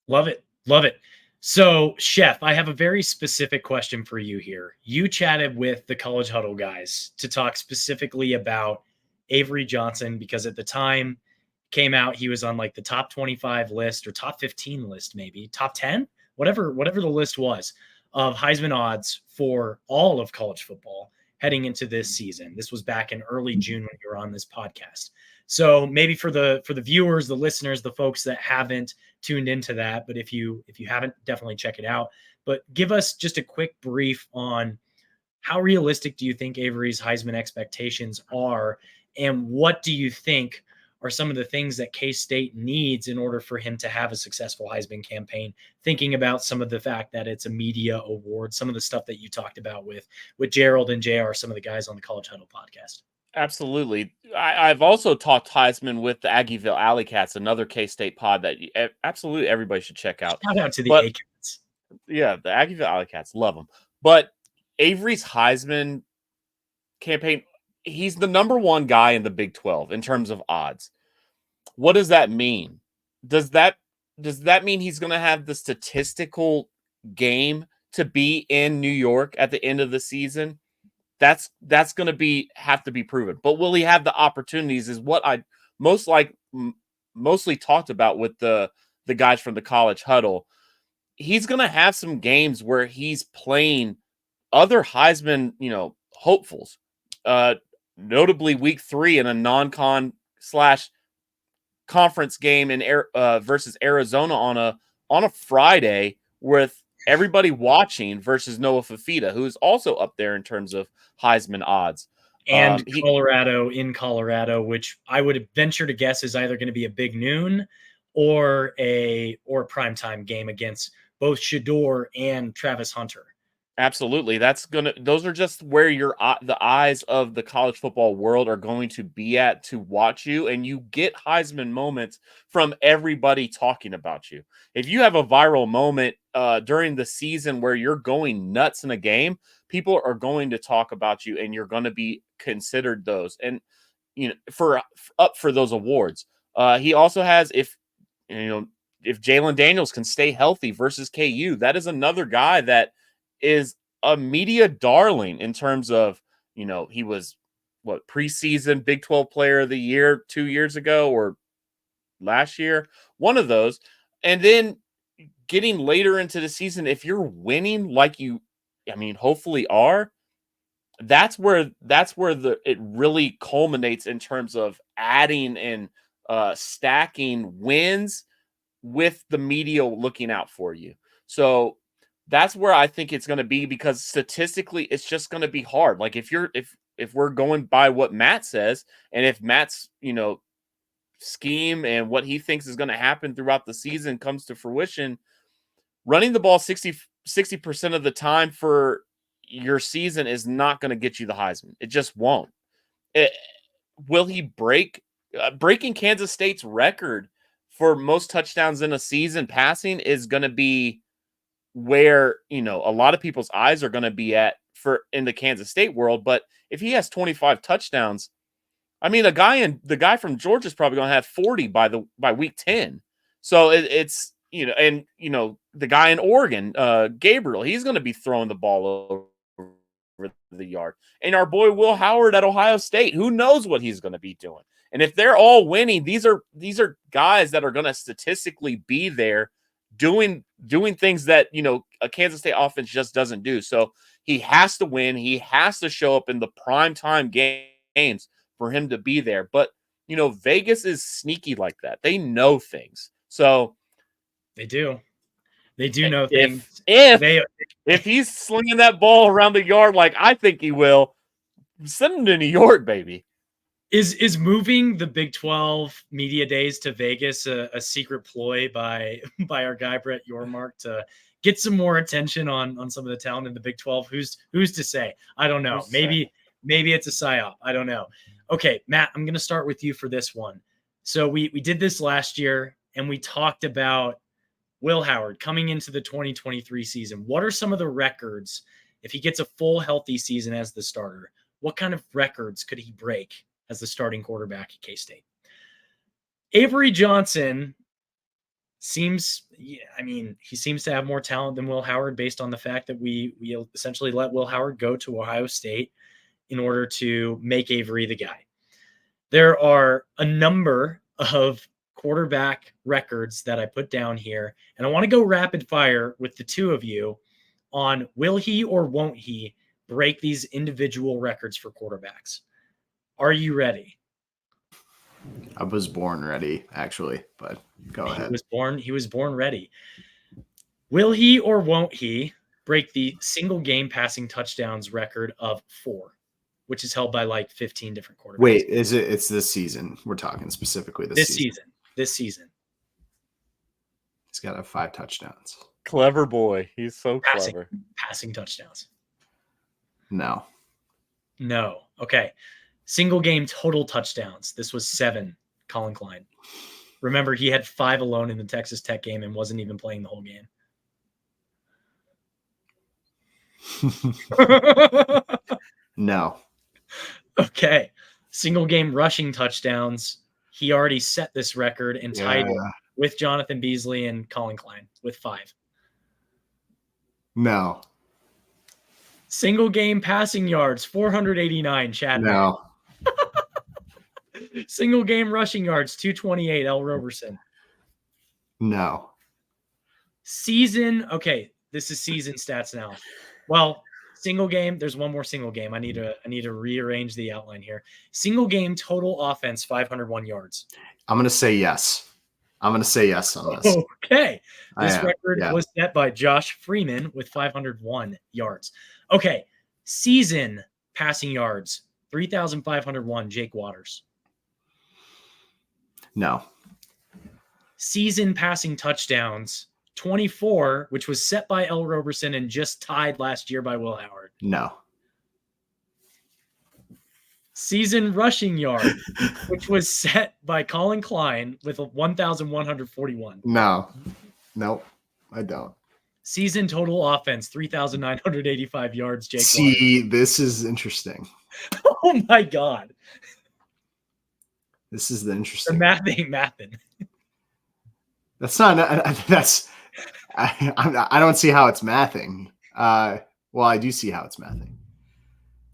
Love it. Love it. So, Chef, I have a very specific question for you here. You chatted with the College Huddle guys to talk specifically about Avery Johnson because at the time came out, he was on like the top 25 list or top 15 list, maybe top 10, whatever the list was of Heisman odds for all of college football heading into this season. This was back in early June when you were on this podcast. So maybe for the viewers, the listeners, the folks that haven't tuned into that, but if you haven't, definitely check it out. But give us just a quick brief on how realistic do you think Avery's Heisman expectations are, and what do you think are some of the things that K-State needs in order for him to have a successful Heisman campaign, thinking about some of the fact that it's a media award, some of the stuff that you talked about with Gerald and JR, some of the guys on the College Huddle podcast.
Absolutely. I've also talked Heisman with the Aggieville Alley Cats, another K-State pod that absolutely everybody should check out.
Shout out to the A-Cats.
Yeah, the Aggieville Alley Cats, love them. But Avery's Heisman campaign, he's the number one guy in the Big 12 in terms of odds. What does that mean? Does that mean he's going to have the statistical game to be in New York at the end of the season? That's going to have to be proven. But will he have the opportunities is what I mostly talked about with the guys from the College Huddle. He's going to have some games where he's playing other Heisman, hopefuls. Notably week 3 in a non-con / conference game in versus Arizona on a Friday with everybody watching versus Noah Fafita, who is also up there in terms of Heisman odds.
And Colorado in Colorado, which I would venture to guess is either going to be a big noon or a primetime game against both Shador and Travis Hunter.
Absolutely. Those are just where the eyes of the college football world are going to be at to watch you. And you get Heisman moments from everybody talking about you. If you have a viral moment during the season where you're going nuts in a game, people are going to talk about you and you're going to be considered those and, up for those awards. He also has, if Jalen Daniels can stay healthy versus KU, that is another guy that is a media darling in terms of, he was preseason Big 12 player of the year 2 years ago or last year, one of those. And then getting later into the season, if you're winning like hopefully are, that's where it really culminates in terms of adding and stacking wins with the media looking out for you. So that's where I think it's going to be, because statistically it's just going to be hard. Like if we're going by what Matt says, and if Matt's, scheme and what he thinks is going to happen throughout the season comes to fruition, running the ball 60% of the time for your season is not going to get you the Heisman. It just won't. Will he breaking Kansas State's record for most touchdowns in a season passing is going to be where, a lot of people's eyes are going to be at in the Kansas State world. But if he has 25 touchdowns, the guy from Georgia is probably going to have 40 by week 10. So it's, the guy in Oregon, Gabriel, he's going to be throwing the ball over the yard. And our boy Will Howard at Ohio State, who knows what he's going to be doing. And if they're all winning, these are guys that are going to statistically be there doing things that, a Kansas State offense just doesn't do. So he has to win. He has to show up in the primetime games for him to be there. But Vegas is sneaky like that. They know things. So
They do. They do know
if
things.
if he's slinging that ball around the yard like I think he will, send him to New York, baby.
Is moving the Big 12 media days to Vegas a secret ploy by our guy Brett Yormark to get some more attention on some of the talent in the Big 12? Who's to say? I don't know. Maybe it's a psyop. I don't know. Okay, Matt, I'm going to start with you for this one. So we did this last year, and we talked about Will Howard coming into the 2023 season. What are some of the records if he gets a full healthy season as the starter? What kind of records could he break as the starting quarterback at K-State? Avery Johnson seems to have more talent than Will Howard based on the fact that we essentially let Will Howard go to Ohio State in order to make Avery the guy. There are a number of quarterback records that I put down here, and I want to go rapid fire with the two of you on will he or won't he break these individual records for quarterbacks. Are you ready?
I was born ready, actually, but go ahead.
He was born ready. Will he or won't he break the single game passing touchdowns record of 4, which is held by like 15 different quarterbacks?
Wait, it's this season? We're talking specifically this season.
This season.
He's got 5 touchdowns.
Clever boy. He's so clever.
Passing touchdowns.
No.
Okay. Single game total touchdowns. This was 7, Colin Klein. Remember, he had 5 alone in the Texas Tech game and wasn't even playing the whole game.
No.
Okay. Single game rushing touchdowns. He already set this record and tied it with Jonathan Beasley and Colin Klein with 5.
No.
Single game passing yards, 489, Chad.
No.
Single game rushing yards, 228, L. Roberson.
No.
Season, okay, this is season stats now. Well, single game, there's one more single game. I need to rearrange the outline here. Single game total offense, 501 yards.
I'm going to say yes. I'm going to say yes on this.
Okay. This record was set by Josh Freeman with 501 yards. Okay. Season passing yards, 3,501, Jake Waters.
No.
Season passing touchdowns, 24, which was set by L. Roberson and just tied last year by Will Howard.
No.
Season rushing yard, which was set by Colin Klein with 1,141.
No. Nope. I don't.
Season total offense, 3,985 yards, Jake
See,
Waters.
This is interesting.
Oh, my God.
This is the interesting.
The math ain't mathing.
That's not. That's. I don't see how it's mathing. Well, I do see how it's mathing.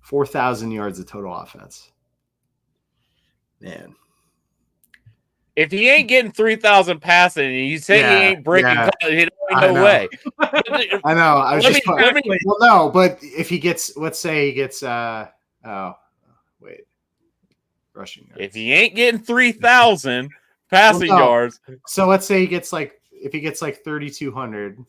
4,000 yards of total offense. Man.
If he ain't getting 3,000 passing, and you say he ain't breaking, no way.
I know. I was well, no, but if he gets, let's say he gets, rushing yards.
If he ain't getting 3,000 passing yards.
So let's say he gets if he gets 3,200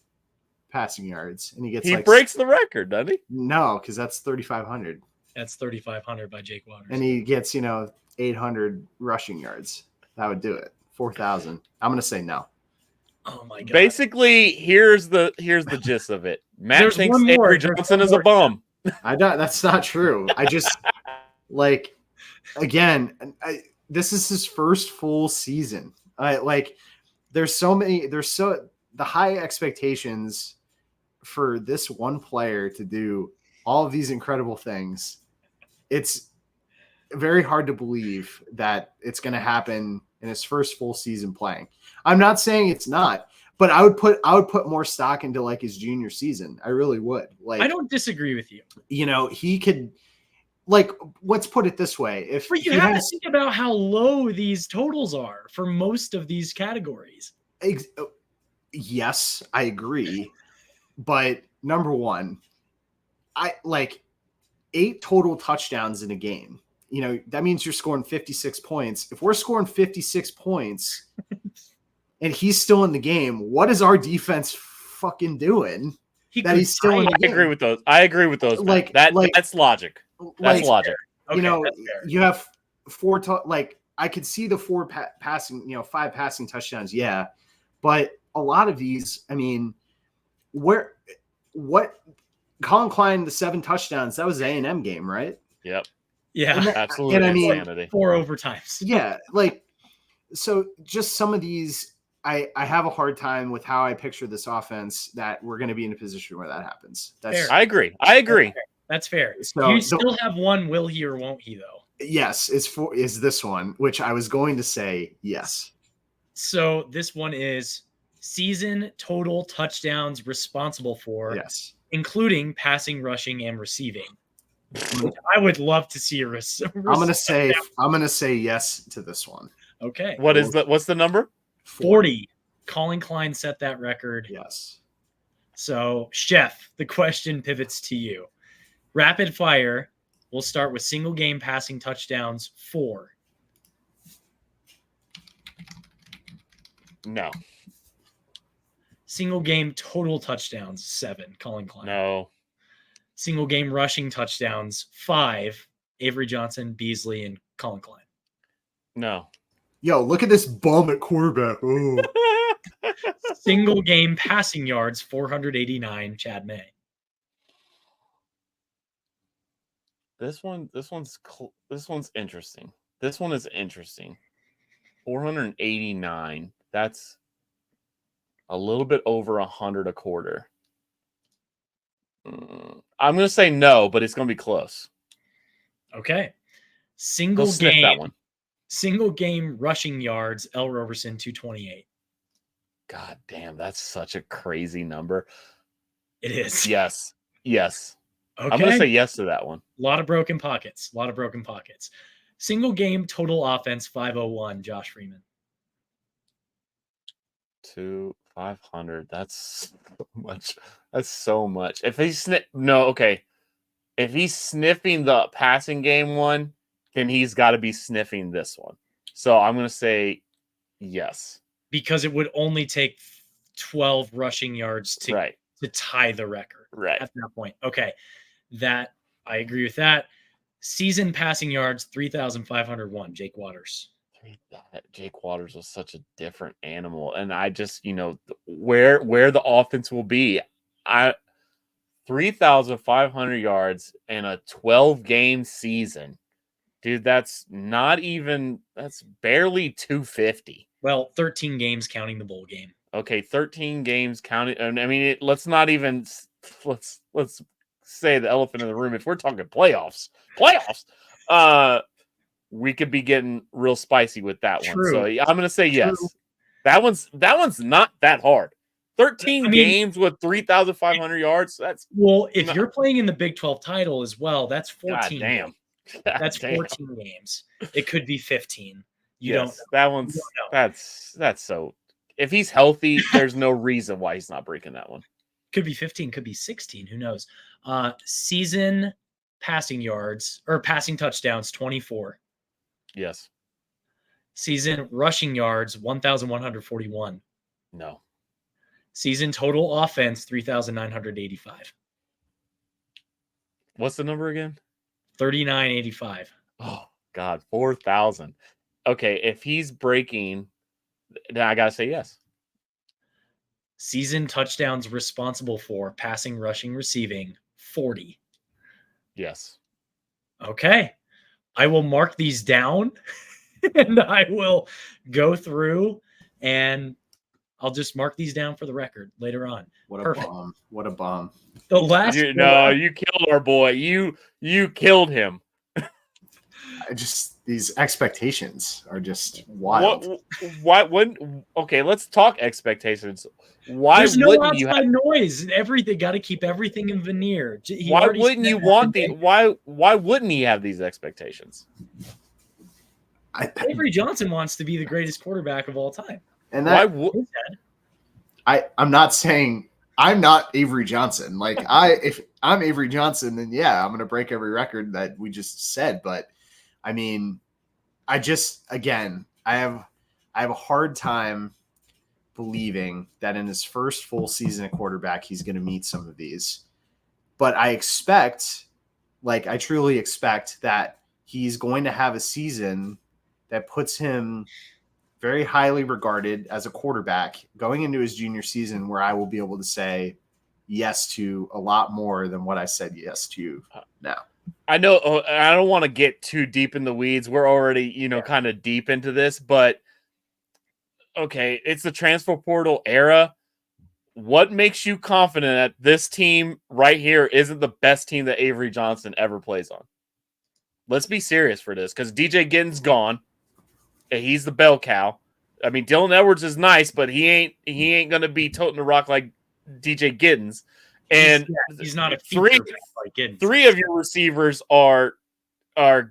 passing yards and he
breaks the record, doesn't he?
No, because that's 3,500.
That's 3,500 by Jake Waters.
And he gets, 800 rushing yards. That would do it. 4,000. I'm going to say no.
Oh my God.
Basically, here's the gist of it. Matt thinks Avery Johnson is a bum.
That's not true. I just again, this is his first full season. The high expectations for this one player to do all of these incredible things. It's very hard to believe that it's going to happen in his first full season playing. I'm not saying it's not, but I would put more stock into his junior season. I really would.
I don't disagree with you.
He could let's put it this way. If
you have to think about how low these totals are for most of these categories.
Yes, I agree. But number one, 8 total touchdowns in a game that means you're scoring 56 points. If we're scoring 56 points and he's still in the game, what is our defense fucking doing? He's still in the game.
I agree with those. That's logic. That's logic.
You have four. I could see the four passing. 5 passing touchdowns. Yeah, but a lot of these. I mean, what Colin Klein, the 7 touchdowns. That was the A&M game, right?
Yep.
Yeah,
absolutely.
And I mean,
insanity.
4 overtimes.
Yeah, so just some of these. I have a hard time with how I picture this offense that we're going to be in a position where that happens.
I agree.
That's fair.
So
you still have one, will he or won't he, though?
Yes, is this one, which I was going to say yes.
So this one is season total touchdowns responsible for,
yes,
including passing, rushing, and receiving. I would love to see
I'm going to say yes to this one.
Okay.
What's the number?
40. Colin Klein set that record.
Yes.
So, Chef, the question pivots to you. Rapid fire. We'll start with single game passing touchdowns 4.
No.
Single game total touchdowns 7. Colin Klein.
No.
Single game rushing touchdowns 5. Avery Johnson, Beasley, and Colin Klein.
No.
Yo, look at this bum at quarterback. Ooh.
Single game passing yards 489. Chad May.
This one's interesting. This one is interesting. 489. That's a little bit over 100 a quarter. I'm going to say no, but it's going to be close.
Okay. Single game rushing yards, L. Roberson 228.
God damn, that's such a crazy number.
It is.
Yes. Okay. I'm going to say yes to that one.
A lot of broken pockets. Single game total offense 501. Josh Freeman.
500. That's so much. That's so much. If he's if he's sniffing the passing game one, then he's got to be sniffing this one. So I'm going to say yes.
Because it would only take 12 rushing yards to tie the record.
Right.
At that point. Okay. I agree with that. Season passing yards 3,501. Jake Waters.
Jake Waters was such a different animal. And I just, where the offense will be. 3,500 yards in a 12-game season. Dude, that's barely 250.
Well, 13 games counting the bowl game.
Okay, 13 games counting. I mean, let's say the elephant in the room. If we're talking playoffs, we could be getting real spicy with that one. So I'm going to say yes. That one's not that hard. 13 games with 3,500 yards.
If you're playing in the Big 12 title as well, that's 14.
God damn.
That's 14 games. It could be 15.
That's so. If he's healthy, there's no reason why he's not breaking that one.
Could be 15, could be 16. Who knows? Season passing yards or passing touchdowns 24.
Yes.
Season rushing yards 1,141.
No.
Season total offense 3,985.
What's the number again?
3,985.
Oh God, 4,000. Okay, if he's breaking, then I gotta say yes.
Season touchdowns responsible for passing, rushing, receiving 40.
Yes.
Okay. I will mark these down and I will go through and I'll just mark these down for the record later on.
What a bomb.
The last
you killed our boy. You killed him.
These expectations are just wild.
Why wouldn't? Okay, let's talk expectations. Why
There's no
wouldn't you
have noise and everything? Got to keep everything in veneer.
Why wouldn't you want Why wouldn't he have these expectations?
Avery Johnson wants to be the greatest quarterback of all time.
And I'm not saying I'm not Avery Johnson. If I'm Avery Johnson, then yeah, I'm going to break every record that we just said. But I mean, I have a hard time believing that in his first full season at quarterback, he's going to meet some of these. But I truly expect that he's going to have a season that puts him very highly regarded as a quarterback going into his junior season, where I will be able to say yes to a lot more than what I said yes to now.
I know I don't want to get too deep in the weeds. We're already, kind of deep into this, but okay, it's the transfer portal era. What makes you confident that this team right here isn't the best team that Avery Johnson ever plays on? Let's be serious for this, because DJ Giddens gone. He's the bell cow. I mean, Dylan Edwards is nice, but he ain't gonna be toting the rock like DJ Giddens. And
he's not a feature like Giddens.
3 of your receivers are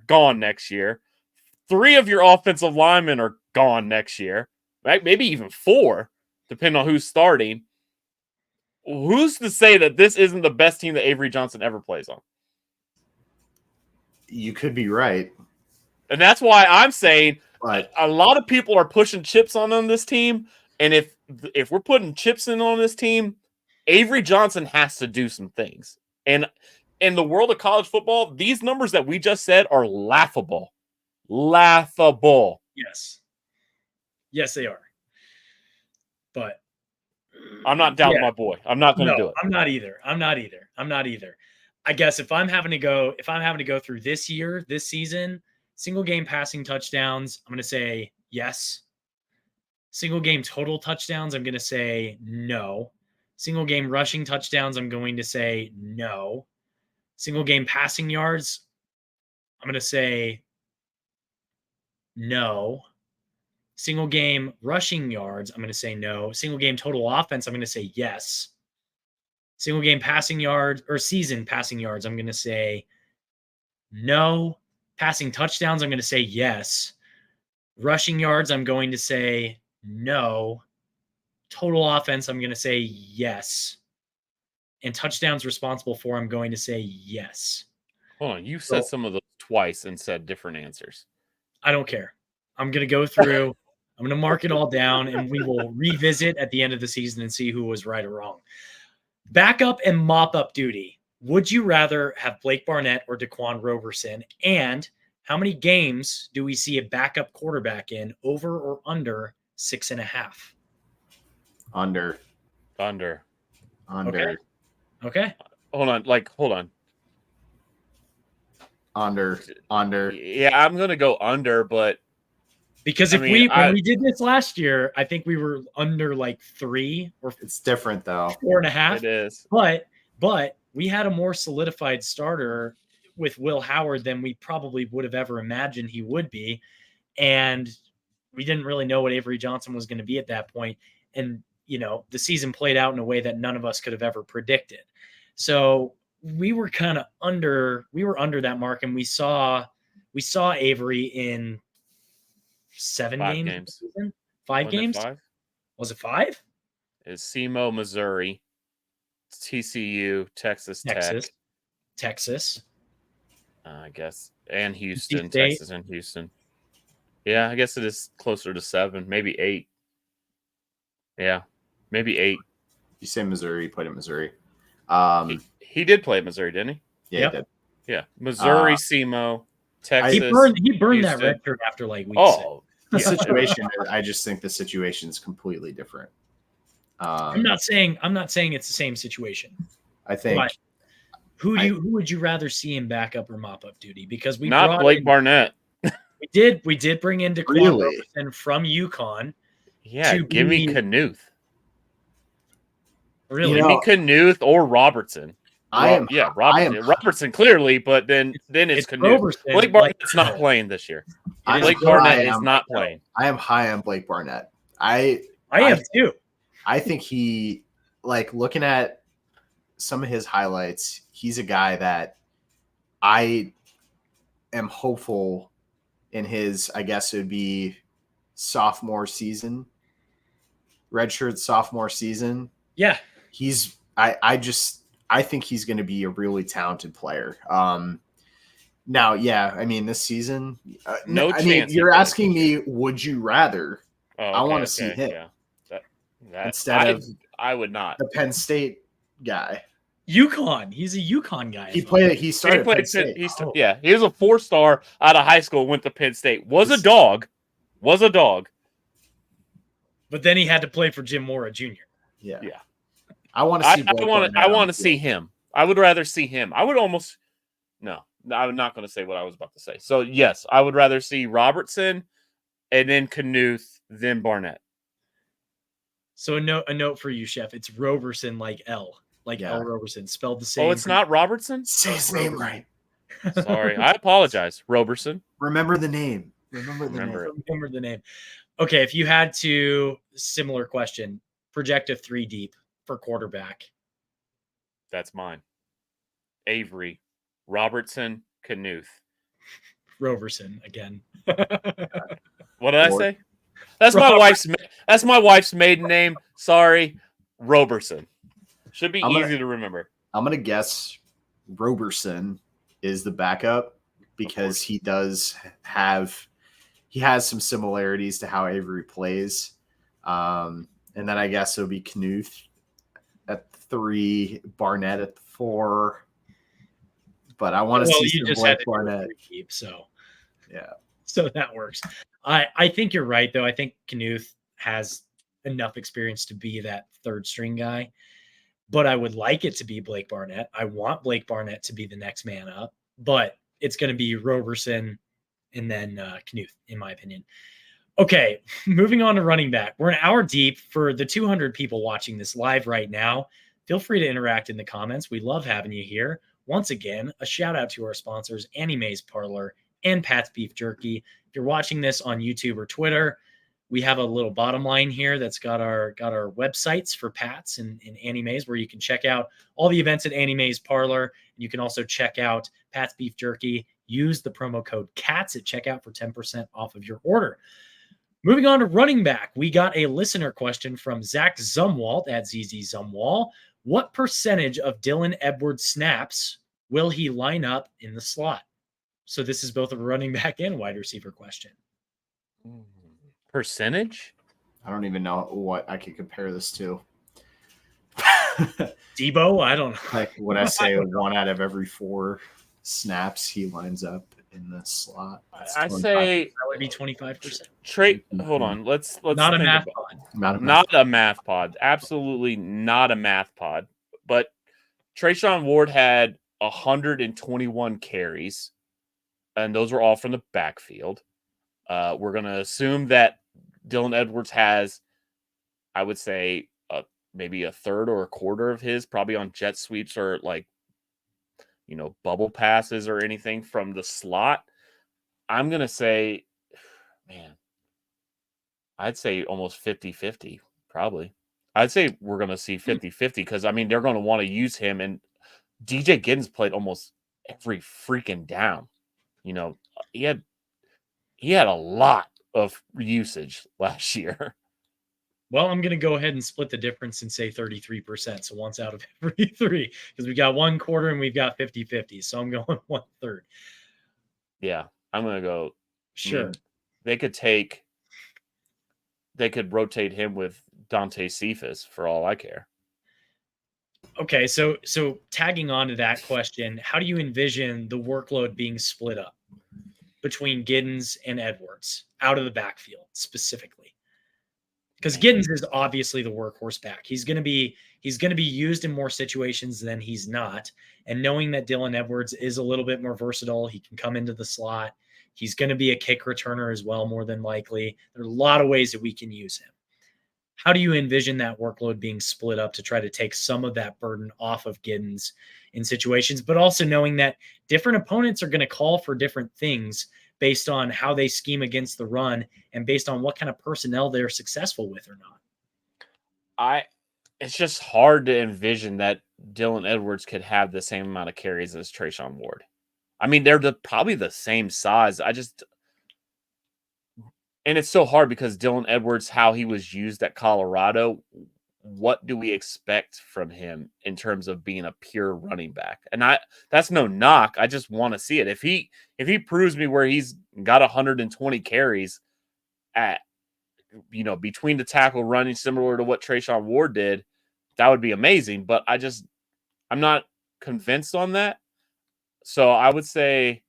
gone next year. 3 of your offensive linemen are gone next year. Right? Maybe even 4, depending on who's starting. Who's to say that this isn't the best team that Avery Johnson ever plays on?
You could be right.
And that's why I'm saying
But
a lot of people are pushing chips on this team. And if we're putting chips in on this team, Avery Johnson has to do some things. And in the world of college football, these numbers that we just said are laughable. Laughable.
Yes. Yes, they are. But
I'm not doubting my boy. I'm not going to do it.
I'm not either. I guess if I'm having to go through this season, single game passing touchdowns, I'm going to say yes. Single game total touchdowns, I'm going to say no. Single game rushing touchdowns, I'm going to say no. Single game passing yards, I'm going to say no. Single game rushing yards, I'm going to say no. Single game total offense, I'm going to say yes. Single game passing yards or season passing yards, I'm going to say no. Passing touchdowns, I'm going to say yes. Rushing yards, I'm going to say no. Total offense, I'm going to say yes. And touchdowns responsible for, I'm going to say yes.
Hold on. You said some of those twice and said different answers.
I don't care. I'm going to go through. I'm going to mark it all down, and we will revisit at the end of the season and see who was right or wrong. Backup and mop-up duty. Would you rather have Blake Barnett or Daquan Roberson? And how many games do we see a backup quarterback in, over or under 6.5?
Under.
Okay.
Hold on.
Under.
Yeah, I'm going to go under, but
because when we did this last year, I think we were under like 3 or
it's different though.
4.5.
It is.
But we had a more solidified starter with Will Howard than we probably would have ever imagined he would be. And we didn't really know what Avery Johnson was going to be at that point. And, the season played out in a way that none of us could have ever predicted. So we were kind of under that mark, and we saw Avery in 7 games. 5 games?
5?
Was it 5?
It's SEMO, Missouri, TCU, Texas
Texas.
I guess, and Houston, Texas and Houston. Yeah, I guess it is closer to 7, maybe 8. Yeah, maybe 8.
You say Missouri, he played at Missouri.
He did play at Missouri, didn't he?
Yeah, he did.
Yeah, Missouri, SEMO, Texas.
He burned that red shirt after like week 6.
The situation. I just think the situation is completely different.
I'm not saying it's the same situation.
I think.
But who would you rather see in backup or mop up duty? Because we
not Blake Barnett.
We did bring in Daquan Roberson from UConn.
Yeah, give me Knuth.
Really?
Give me Knuth or Robertson. Robertson clearly, but then it's Knuth. Blake Barnett's not playing this year. Blake Barnett is not playing.
I am high on Blake Barnett. I
am too.
I think he, looking at some of his highlights, he's a guy that I am hopeful in his, I guess it would be sophomore season, redshirt sophomore season.
Yeah.
I think he's going to be a really talented player. Now, yeah, I mean, this season,
No
I mean,
chance he
you're
plays
asking
this year.
me, would you rather?
Oh,
I
okay,
want to see
okay,
him
yeah. That
instead of
I would not.
the Penn State guy.
UConn. He's a UConn guy.
He
I thought.
He started Penn State.
Yeah, he was a 4-star out of high school, went to Penn State. Was a dog.
But then he had to play for Jim Mora Jr.
Yeah.
Yeah.
I want to see.
I want to see him. I would rather see him. I would almost no. I'm not going to say what I was about to say. So yes, I would rather see Robertson, and then Knuth, then Barnett.
So a note for you, Chef. It's Roberson, like L Roberson, spelled the same.
Oh, it's not Robertson.
Say his name right.
Sorry, I apologize, Roberson.
Remember the name.
Remember
the name. Okay, if you had to, similar question, project a 3 deep for quarterback.
That's mine. Avery, Robertson, Knuth.
Roberson again.
What did I say? That's my wife's maiden name. Sorry, Roberson. Should be easy to remember.
I'm gonna guess Roberson is the backup because he has some similarities to how Avery plays. And then I guess it'll be Knuth at 3, Barnett at 4. But I want to see some Blake Barnett.
So
yeah.
So that works. I think you're right, though. I think Knuth has enough experience to be that third string guy. But I would like it to be Blake Barnett. I want Blake Barnett to be the next man up. But it's going to be Roberson and then Knuth, in my opinion. Okay, moving on to running back. We're an hour deep. For the 200 people watching this live right now, feel free to interact in the comments. We love having you here. Once again, a shout out to our sponsors, Annie Mae's Parlor and Pat's Beef Jerky. If you're watching this on YouTube or Twitter, we have a little bottom line here that's got our websites for Pat's and Annie Mae's, where you can check out all the events at Annie Mae's Parlor. And you can also check out Pat's Beef Jerky. Use the promo code CATS at checkout for 10% off of your order. Moving on to running back, we got a listener question from Zach Zumwalt at ZZ Zumwalt. What percentage of Dylan Edwards snaps will he line up in the slot? So this is both a running back and wide receiver question.
Percentage?
I don't even know what I could compare this to.
Debo? I don't know.
Like, would I say 1 out of every 4 snaps he lines up in the slot?
I say
that would be 25%.
Hold on. Let's
not a math
pod. Not a math pod. Absolutely not a math pod. But Trayshawn Ward had 121 carries, and those were all from the backfield. We're going to assume that Dylan Edwards has, I would say, maybe a third or a quarter of his probably on jet sweeps or bubble passes or anything from the slot. I'm going to say, I'd say almost 50-50, probably. I'd say we're going to see 50-50 because, they're going to want to use him. And DJ Giddens played almost every freaking down. He had a lot of usage last year.
Well, I'm going to go ahead and split the difference and say 33%. So once out of every 3, because we got 1 quarter and we've got 50-50. So I'm going 1/3.
Yeah, I'm going to go.
Sure.
They could rotate him with Dante Cephas for all I care.
Okay, so tagging on to that question, how do you envision the workload being split up between Giddens and Edwards out of the backfield specifically? Because Giddens is obviously the workhorse back. He's going to be used in more situations than he's not. And knowing that Dylan Edwards is a little bit more versatile, he can come into the slot. He's going to be a kick returner as well, more than likely. There are a lot of ways that we can use him. How do you envision that workload being split up to try to take some of that burden off of Giddens in situations, but also knowing that different opponents are going to call for different things based on how they scheme against the run and based on what kind of personnel they're successful with or not?
It's just hard to envision that Dylan Edwards could have the same amount of carries as Trayshawn Ward. They're probably the same size. And it's so hard because Dylan Edwards, how he was used at Colorado, what do we expect from him in terms of being a pure running back? And that's no knock. I just want to see it. If he proves me where he's got 120 carries at, between the tackle running similar to what Trayshawn Ward did, that would be amazing. But I'm not convinced on that. So I would say,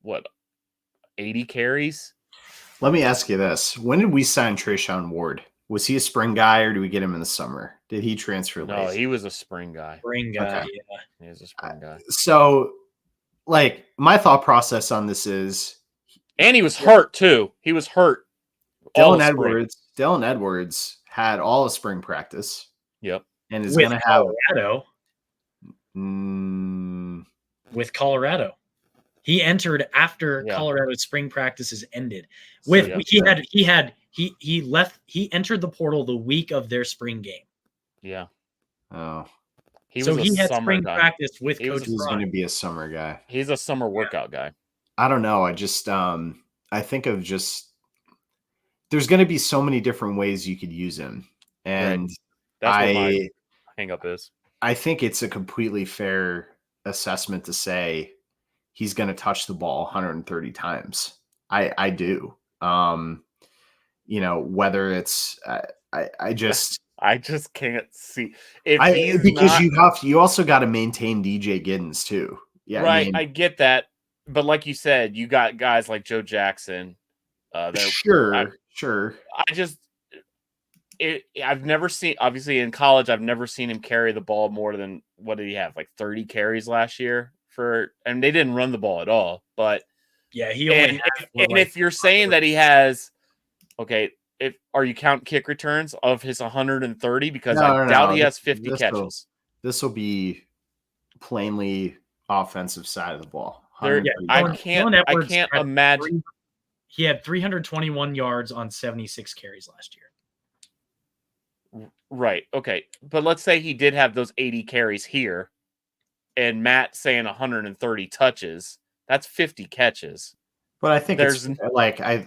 what, 80 carries?
Let me ask you this. When did we sign Trayshawn Ward? Was he a spring guy or did we get him in the summer? Did he transfer late?
No, he was a spring guy.
Spring guy,
Okay.
yeah.
He was a spring guy.
So, like, my thought process on this is...
And he was hurt, too. He was hurt.
Dylan Edwards had all of spring practice.
Yep.
And is going to have...
Colorado. With Colorado. He entered after Colorado's spring practices ended. He entered the portal the week of their spring game.
Yeah.
Oh.
He had spring practice with Coach
He's
Braun.
going to be a summer guy.
He's a summer workout guy.
I don't know. I just I think of there's going to be so many different ways you could use him. And
that's what my hang up is.
I think it's a completely fair assessment to say he's going to touch the ball 130 times. I do. Whether it's I just
can't see
you also got to maintain DJ Giddens too. Yeah,
right. I get that, but like you said, you got guys like Joe Jackson.
Sure.
I've never seen, obviously in college, I've never seen him carry the ball more than, what did he have, like 30 carries last year and they didn't run the ball at all. But
yeah, he only
if you're saying that he has, are you count kick returns of his 130? Because I doubt he has 50 catches.
This will be plainly offensive side of the ball.
I can't imagine.
He had 321 yards on 76 carries last year.
Right. Okay. But let's say he did have those 80 carries here and Matt saying 130 touches. That's 50 catches.
But I think it's like, I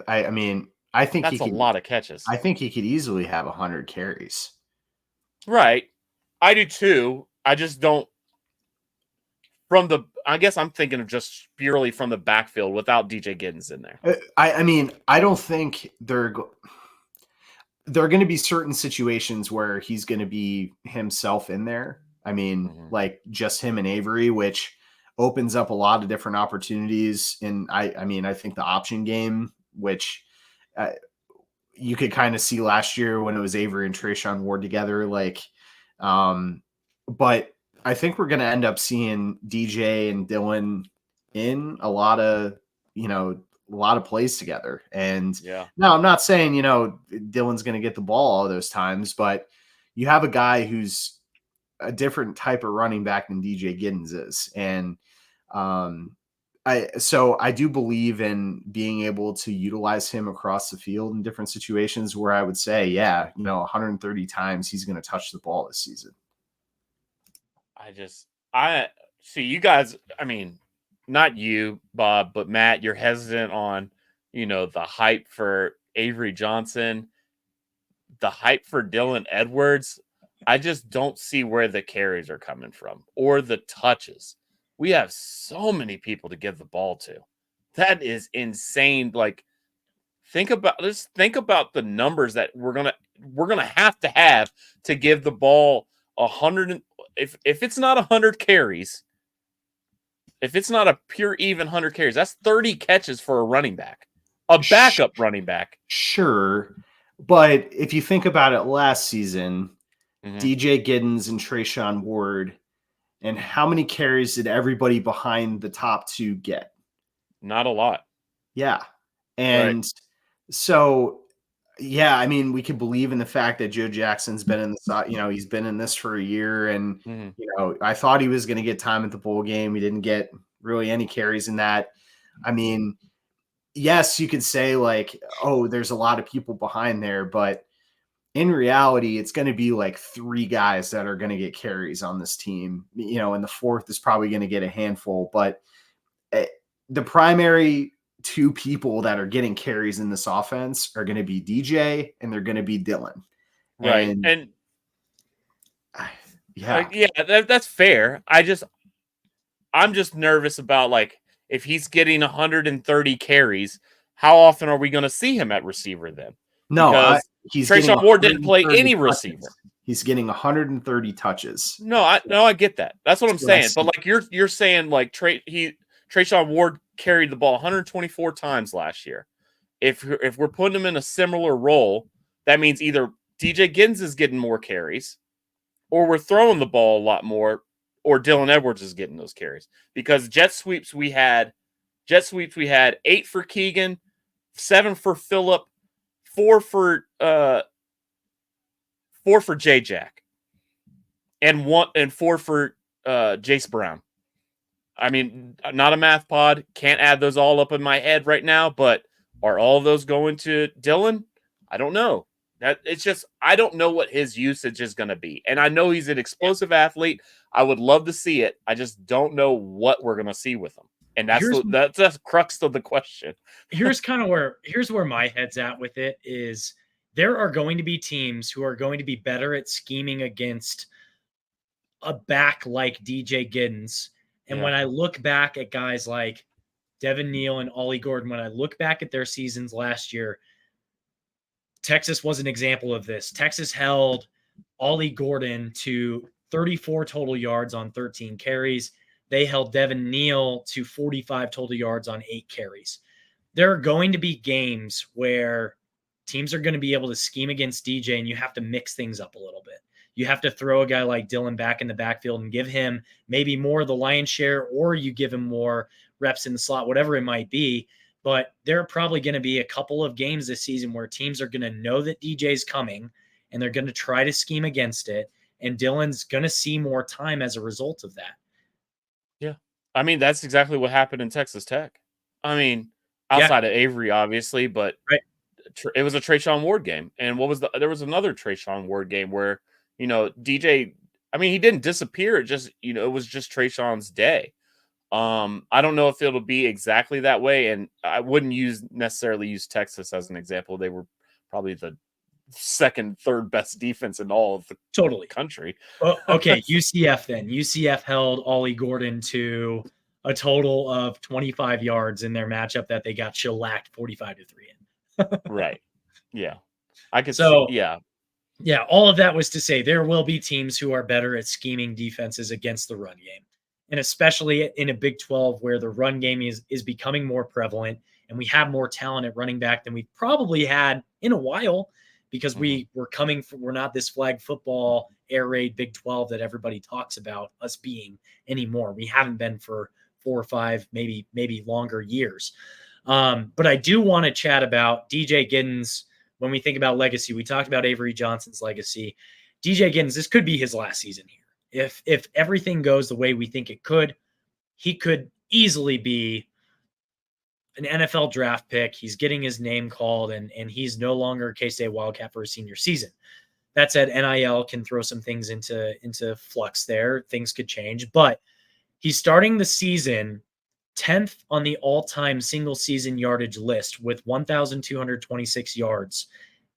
think
that's a lot of catches.
I think he could easily have 100 carries.
Right. I do too. I just don't I guess I'm thinking of just purely from the backfield without DJ Giddens in there.
I don't think there are going to be certain situations where he's going to be himself in there. Like just him and Avery, which opens up a lot of different opportunities. And I think the option game, which you could kind of see last year when it was Avery and Trayshawn Ward together, but I think we're going to end up seeing DJ and Dylan in a lot of plays together. And now I'm not saying, Dylan's going to get the ball all those times, but you have a guy who's a different type of running back than DJ Giddens is. And I do believe in being able to utilize him across the field in different situations where I would say, 130 times he's going to touch the ball this season.
I see you guys. Not you, Bob, but Matt, you're hesitant on, the hype for Avery Johnson, the hype for Dylan Edwards. I just don't see where the carries are coming from or the touches. We have so many people to give the ball to. That is insane. Like, think about the numbers that we're gonna have to give the ball 100. If it's not 100 carries, if it's not a pure even 100 carries, that's 30 catches for a running back, a backup running back.
Sure, but if you think about it, last season, DJ Giddens and Trayshawn Ward, and how many carries did everybody behind the top two get?
Not a lot.
Yeah, and so. Yeah, we could believe in the fact that Joe Jackson's been in the, he's been in this for a year, and I thought he was going to get time at the bowl game. He didn't get really any carries in that. Yes, you could say there's a lot of people behind there, but in reality, it's going to be like three guys that are going to get carries on this team. And the fourth is probably going to get a handful, but the primary two people that are getting carries in this offense are going to be DJ and they're going to be Dylan.
Right. And
yeah,
that's fair. I'm just nervous about, like, if he's getting 130 carries, how often are we going to see him at receiver then?
No,
Because
he's
Trayshawn Ward didn't play any receiver.
He's getting 130 touches.
No, I get that. That's what I'm saying. But like you're saying, like Trayshawn Ward carried the ball 124 times last year. If we're putting him in a similar role, that means either DJ Giddens is getting more carries, or we're throwing the ball a lot more, or Dylan Edwards is getting those carries. Because jet sweeps we had 8 for Keegan, 7 for Phillip, 4 for J-Jack, and 4 for Jace Brown. I mean, not a math pod. Can't add those all up in my head right now, but are all of those going to Dylan? I don't know. It's just, I don't know what his usage is going to be. And I know he's an explosive athlete. I would love to see it. I just don't know what we're going to see with him. And that's the crux of the question.
Here's where my head's at with it is there are going to be teams who are going to be better at scheming against a back like DJ Giddens. And when I look back at guys like Devin Neal and Ollie Gordon, when I look back at their seasons last year, Texas was an example of this. Texas held Ollie Gordon to 34 total yards on 13 carries. They held Devin Neal to 45 total yards on 8 carries. There are going to be games where teams are going to be able to scheme against DJ, and you have to mix things up a little bit. You have to throw a guy like Dylan back in the backfield and give him maybe more of the lion's share, or you give him more reps in the slot, whatever it might be. But there are probably going to be a couple of games this season where teams are going to know that DJ's coming and they're going to try to scheme against it. And Dylan's going to see more time as a result of that.
Yeah. I mean, that's exactly what happened in Texas Tech. I mean, outside of Avery, obviously, but it was a Trayshawn Ward game. And there was another Trayshawn Ward game where, DJ, I mean, he didn't disappear. It just, it was just Trayshawn's day. I don't know if it'll be exactly that way. And I wouldn't necessarily use Texas as an example. They were probably the second, third best defense in all of the country.
Okay. UCF then. UCF held Ollie Gordon to a total of 25 yards in their matchup that they got shellacked 45-3 in.
Right. Yeah. I could
Yeah, all of that was to say there will be teams who are better at scheming defenses against the run game. And especially in a Big 12 where the run game is becoming more prevalent and we have more talent at running back than we've probably had in a while, because we're not this flag football air raid Big 12 that everybody talks about us being anymore. We haven't been for 4 or 5, maybe longer years. But I do want to chat about DJ Giddens. When we think about legacy, we talked about Avery Johnson's legacy. DJ Giddens, this could be his last season here. If everything goes the way we think it could, he could easily be an NFL draft pick. He's getting his name called, and he's no longer a K-State Wildcat for his senior season. That said, NIL can throw some things into flux there. Things could change, but he's starting the season 10th on the all-time single season yardage list with 1,226 yards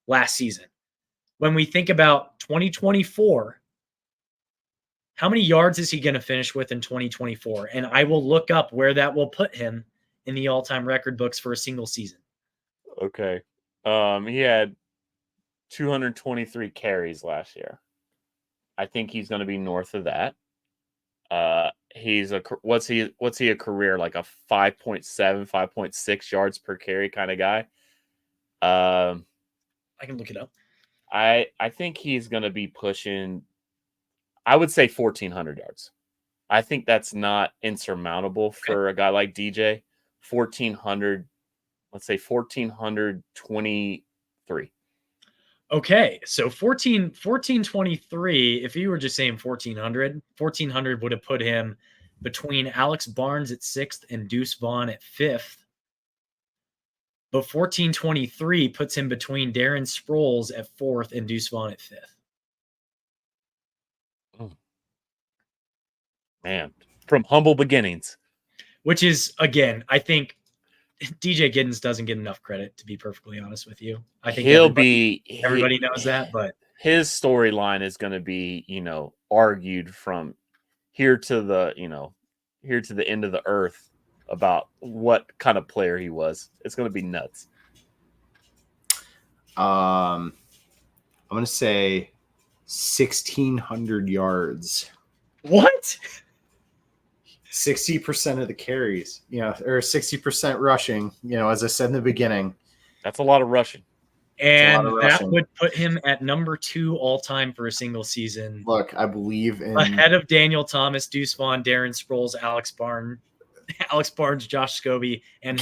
last season. When we think about 2024, how many yards is he going to finish with in 2024? And I will look up where that will put him in the all-time record books for a single season.
Okay. He had 223 carries last year. I think he's going to be north of that. What's he a career, like a 5.7, 5.6 yards per carry kind of guy?
I can look it up.
I think he's going to be pushing, I would say 1,400 yards. I think that's not insurmountable for a guy like DJ. 1,400, let's say 1,423.
Okay, so 1423, if you were just saying 1,400 would have put him between Alex Barnes at 6th and Deuce Vaughn at 5th. But 1423 puts him between Darren Sproles at 4th and Deuce Vaughn at 5th.
Oh. Man, from humble beginnings.
Which is, again, I think DJ Giddens doesn't get enough credit, to be perfectly honest with you. I think everybody knows that, but
his storyline is going to be, argued from here to the end of the earth about what kind of player he was. It's going to be nuts.
I'm going to say 1,600 yards.
What?
60% of the carries, or 60% rushing, as I said in the beginning.
That's a lot of rushing.
And that would put him at number 2 all time for a single season.
Look, I believe in
ahead of Daniel Thomas, Deuce Vaughn, Darren Sproles, Alex Barnes, Josh Scobie, and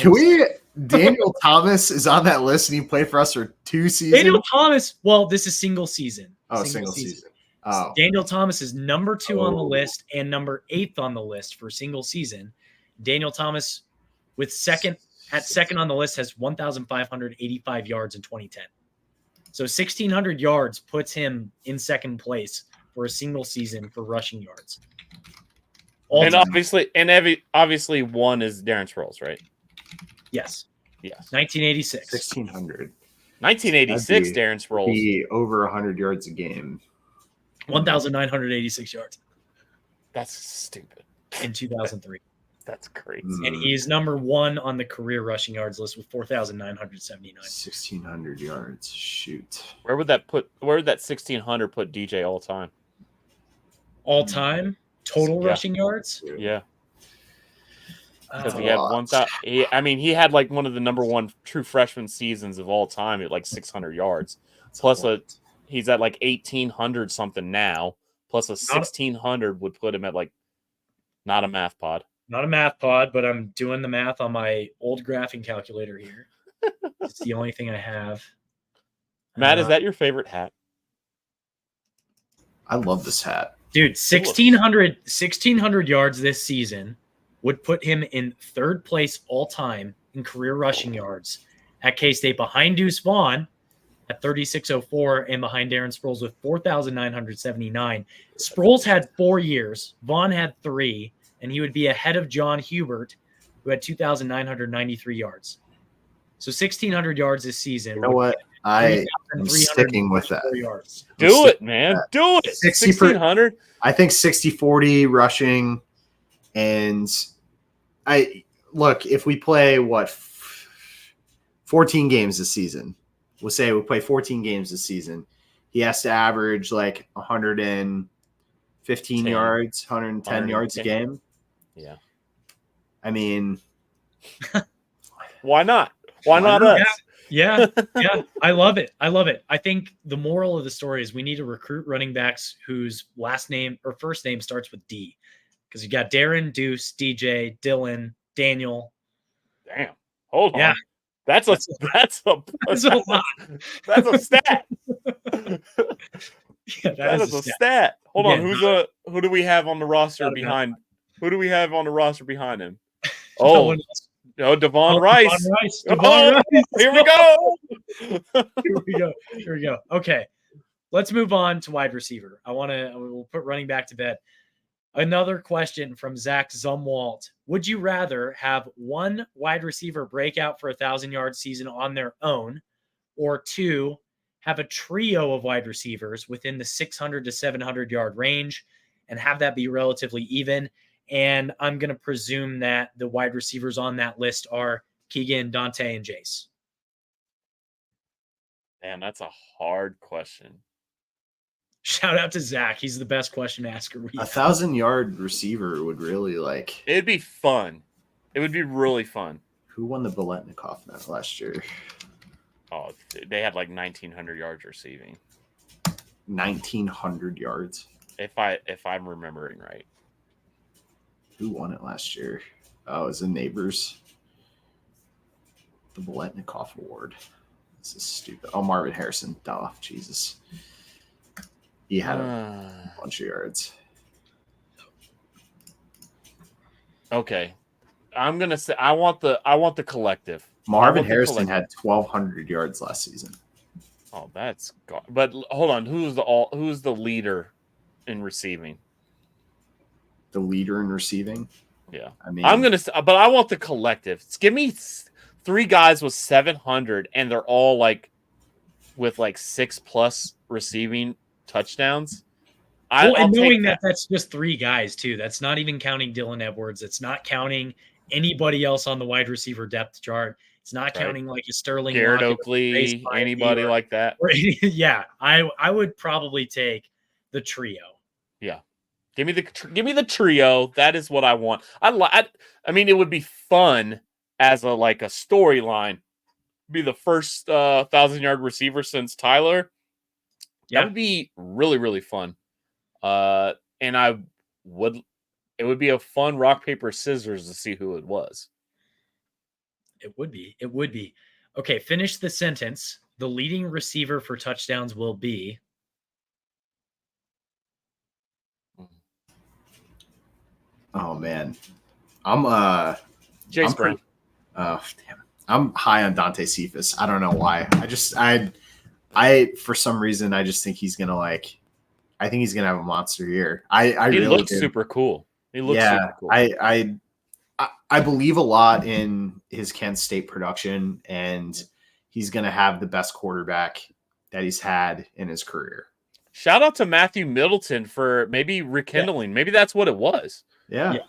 Daniel Thomas is on that list, and he played for us for 2 seasons.
Daniel Thomas. Well, this is single season.
Oh, single season.
Oh. Daniel Thomas is number 2 on the list and number 8th on the list for a single season. Daniel Thomas, with second on the list, has 1,585 yards in 2010. So 1,600 yards puts him in second place for a single season for rushing yards.
Obviously one is Darren Sproles, right?
Yes. 1986.
1,600.
1986, Darren Sproles.
Be over 100 yards a game.
1,986 yards.
That's stupid.
In 2003.
That's crazy.
And he's number 1 on the career rushing yards list with 4,979.
1,600 yards. Shoot.
Where would that 1,600 put DJ all time?
All time? Total rushing yards?
Yeah. Because he had 1,000. He had like one of the number 1 true freshman seasons of all time at like 600 yards. Plus he's at like 1,800 something now. Plus a 1,600 would put him at like not a math pod.
Not a math pod, but I'm doing the math on my old graphing calculator here. It's the only thing I have.
Matt, is that your favorite hat?
I love this hat.
Dude, 1,600 yards this season would put him in 3rd place all time in career rushing yards at K-State, behind Deuce Vaughn at 3,604 and behind Darren Sproles with 4,979. Sproles had 4 years. Vaughn had 3, and he would be ahead of John Hubert, who had 2,993 yards. So 1,600 yards this season.
You know what? I am sticking with that.
Yards.
Do it, man. Do it. 1,600.
I think 60-40 rushing. And if we play 14 games this season, we'll say we play 14 games this season, he has to average like 115 yards, 110 yards a game.
Yeah.
I mean,
why not? Why not us?
Yeah. I love it. I think the moral of the story is we need to recruit running backs whose last name or first name starts with D. Because you got Darren, Deuce, DJ, Dylan, Daniel.
Damn. Hold on. That's a lot. That's a stat. That is a stat. Hold on. Who do we have on the roster behind? Who do we have on the roster behind him? Devon Rice.
Rice.
Here we go.
Here we go. Okay. Let's move on to wide receiver. We'll put running back to bed. Another question from Zach Zumwalt. Would you rather have one wide receiver break out for 1,000-yard season on their own, or 2, have a trio of wide receivers within the 600 to 700-yard range and have that be relatively even? And I'm going to presume that the wide receivers on that list are Keegan, Dante, and Jace.
Man, that's a hard question.
Shout out to Zach. He's the best question asker.
1,000-yard receiver would really
It'd be fun. It would be really fun.
Who won the Biletnikoff medal last year?
Oh, they had like 1,900 yards receiving.
1,900 yards.
If I'm remembering right.
Who won it last year? Oh, it was the Neighbors. The Biletnikoff Award. This is stupid. Oh, Marvin Harrison. Oh, Jesus. He had a bunch of yards.
Okay. I'm gonna say I want the collective.
Marvin Harrison had 1,200 yards last season.
Oh, that's gone. But hold on, who's the leader in receiving?
The leader in receiving?
Yeah.
I mean,
but I want the collective. Give me 3 guys with 700, and they're all like with like 6+ receiving touchdowns.
Well,
I'll
and knowing
take that.
that's just 3 guys too. That's not even counting Dylan Edwards. It's not counting anybody else on the wide receiver depth chart. It's not
Right.
counting like a Sterling
Garrett
Lockett
Oakley, anybody like that.
yeah, I would probably take the trio.
Yeah. Give me the trio. That is what I want. I mean, it would be fun as a storyline. Be the first 1,000-yard receiver since Tyler.
Yeah.
That would be really, really fun. And it would be a fun rock, paper, scissors to see who it was.
It would be. It would be. Okay, finish the sentence. The leading receiver for touchdowns will be.
Oh man, I'm
Jace Brown.
Oh damn, I'm high on Dante Cephas. I don't know why. I for some reason I just think he's gonna I think he's gonna have a monster year. He really
looks
do.
super cool. He looks super cool.
I believe a lot in his Kent State production, and he's gonna have the best quarterback that he's had in his career.
Shout out to Matthew Middleton for maybe rekindling. Yeah. Maybe that's what it was.
Yeah.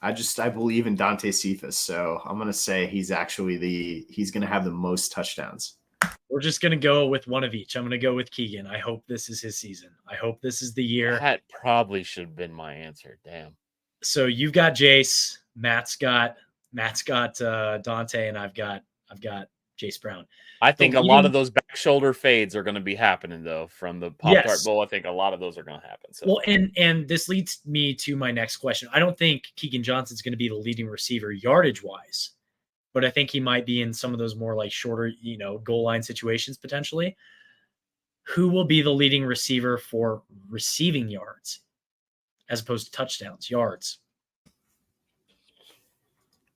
I believe in Dante Cephas, so I'm gonna say he's gonna have the most touchdowns.
We're just gonna go with one of each. I'm gonna go with Keegan. I hope this is his season. I hope this is the year.
That probably should have been my answer. Damn.
So you've got Jace, Matt's got Dante, and I've got Jace Brown.
I think a lot of those back shoulder fades are going to be happening though from the Pop-Tart Bowl. I think a lot of those are going to happen. So.
Well, and this leads me to my next question. I don't think Keegan Johnson's going to be the leading receiver yardage wise, but I think he might be in some of those more shorter, goal line situations potentially. Who will be the leading receiver for receiving yards as opposed to touchdowns, yards?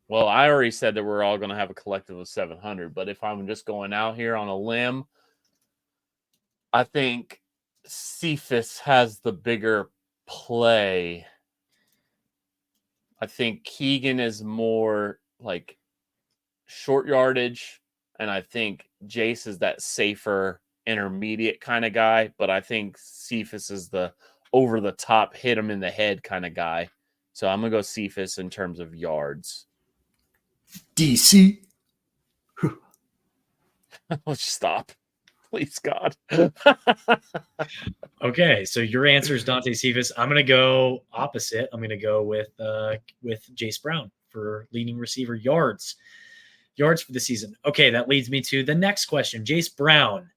Well, I already said that we're all going to have a collective of 700, but if I'm just going out here on a limb, I think Cephas has the bigger play. I think Keegan is more short yardage, and I think Jace is that safer intermediate kind of guy, but I think Cephas is the over the top, hit him in the head kind of guy. So I'm going to go Cephas in terms of yards.
DC.
Let's stop. Please, God.
Okay, so your answer is Dante Cephas. I'm going to go opposite. I'm going to go with Jace Brown for leading receiver yards for the season. Okay, that leads me to the next question. Jace Brown,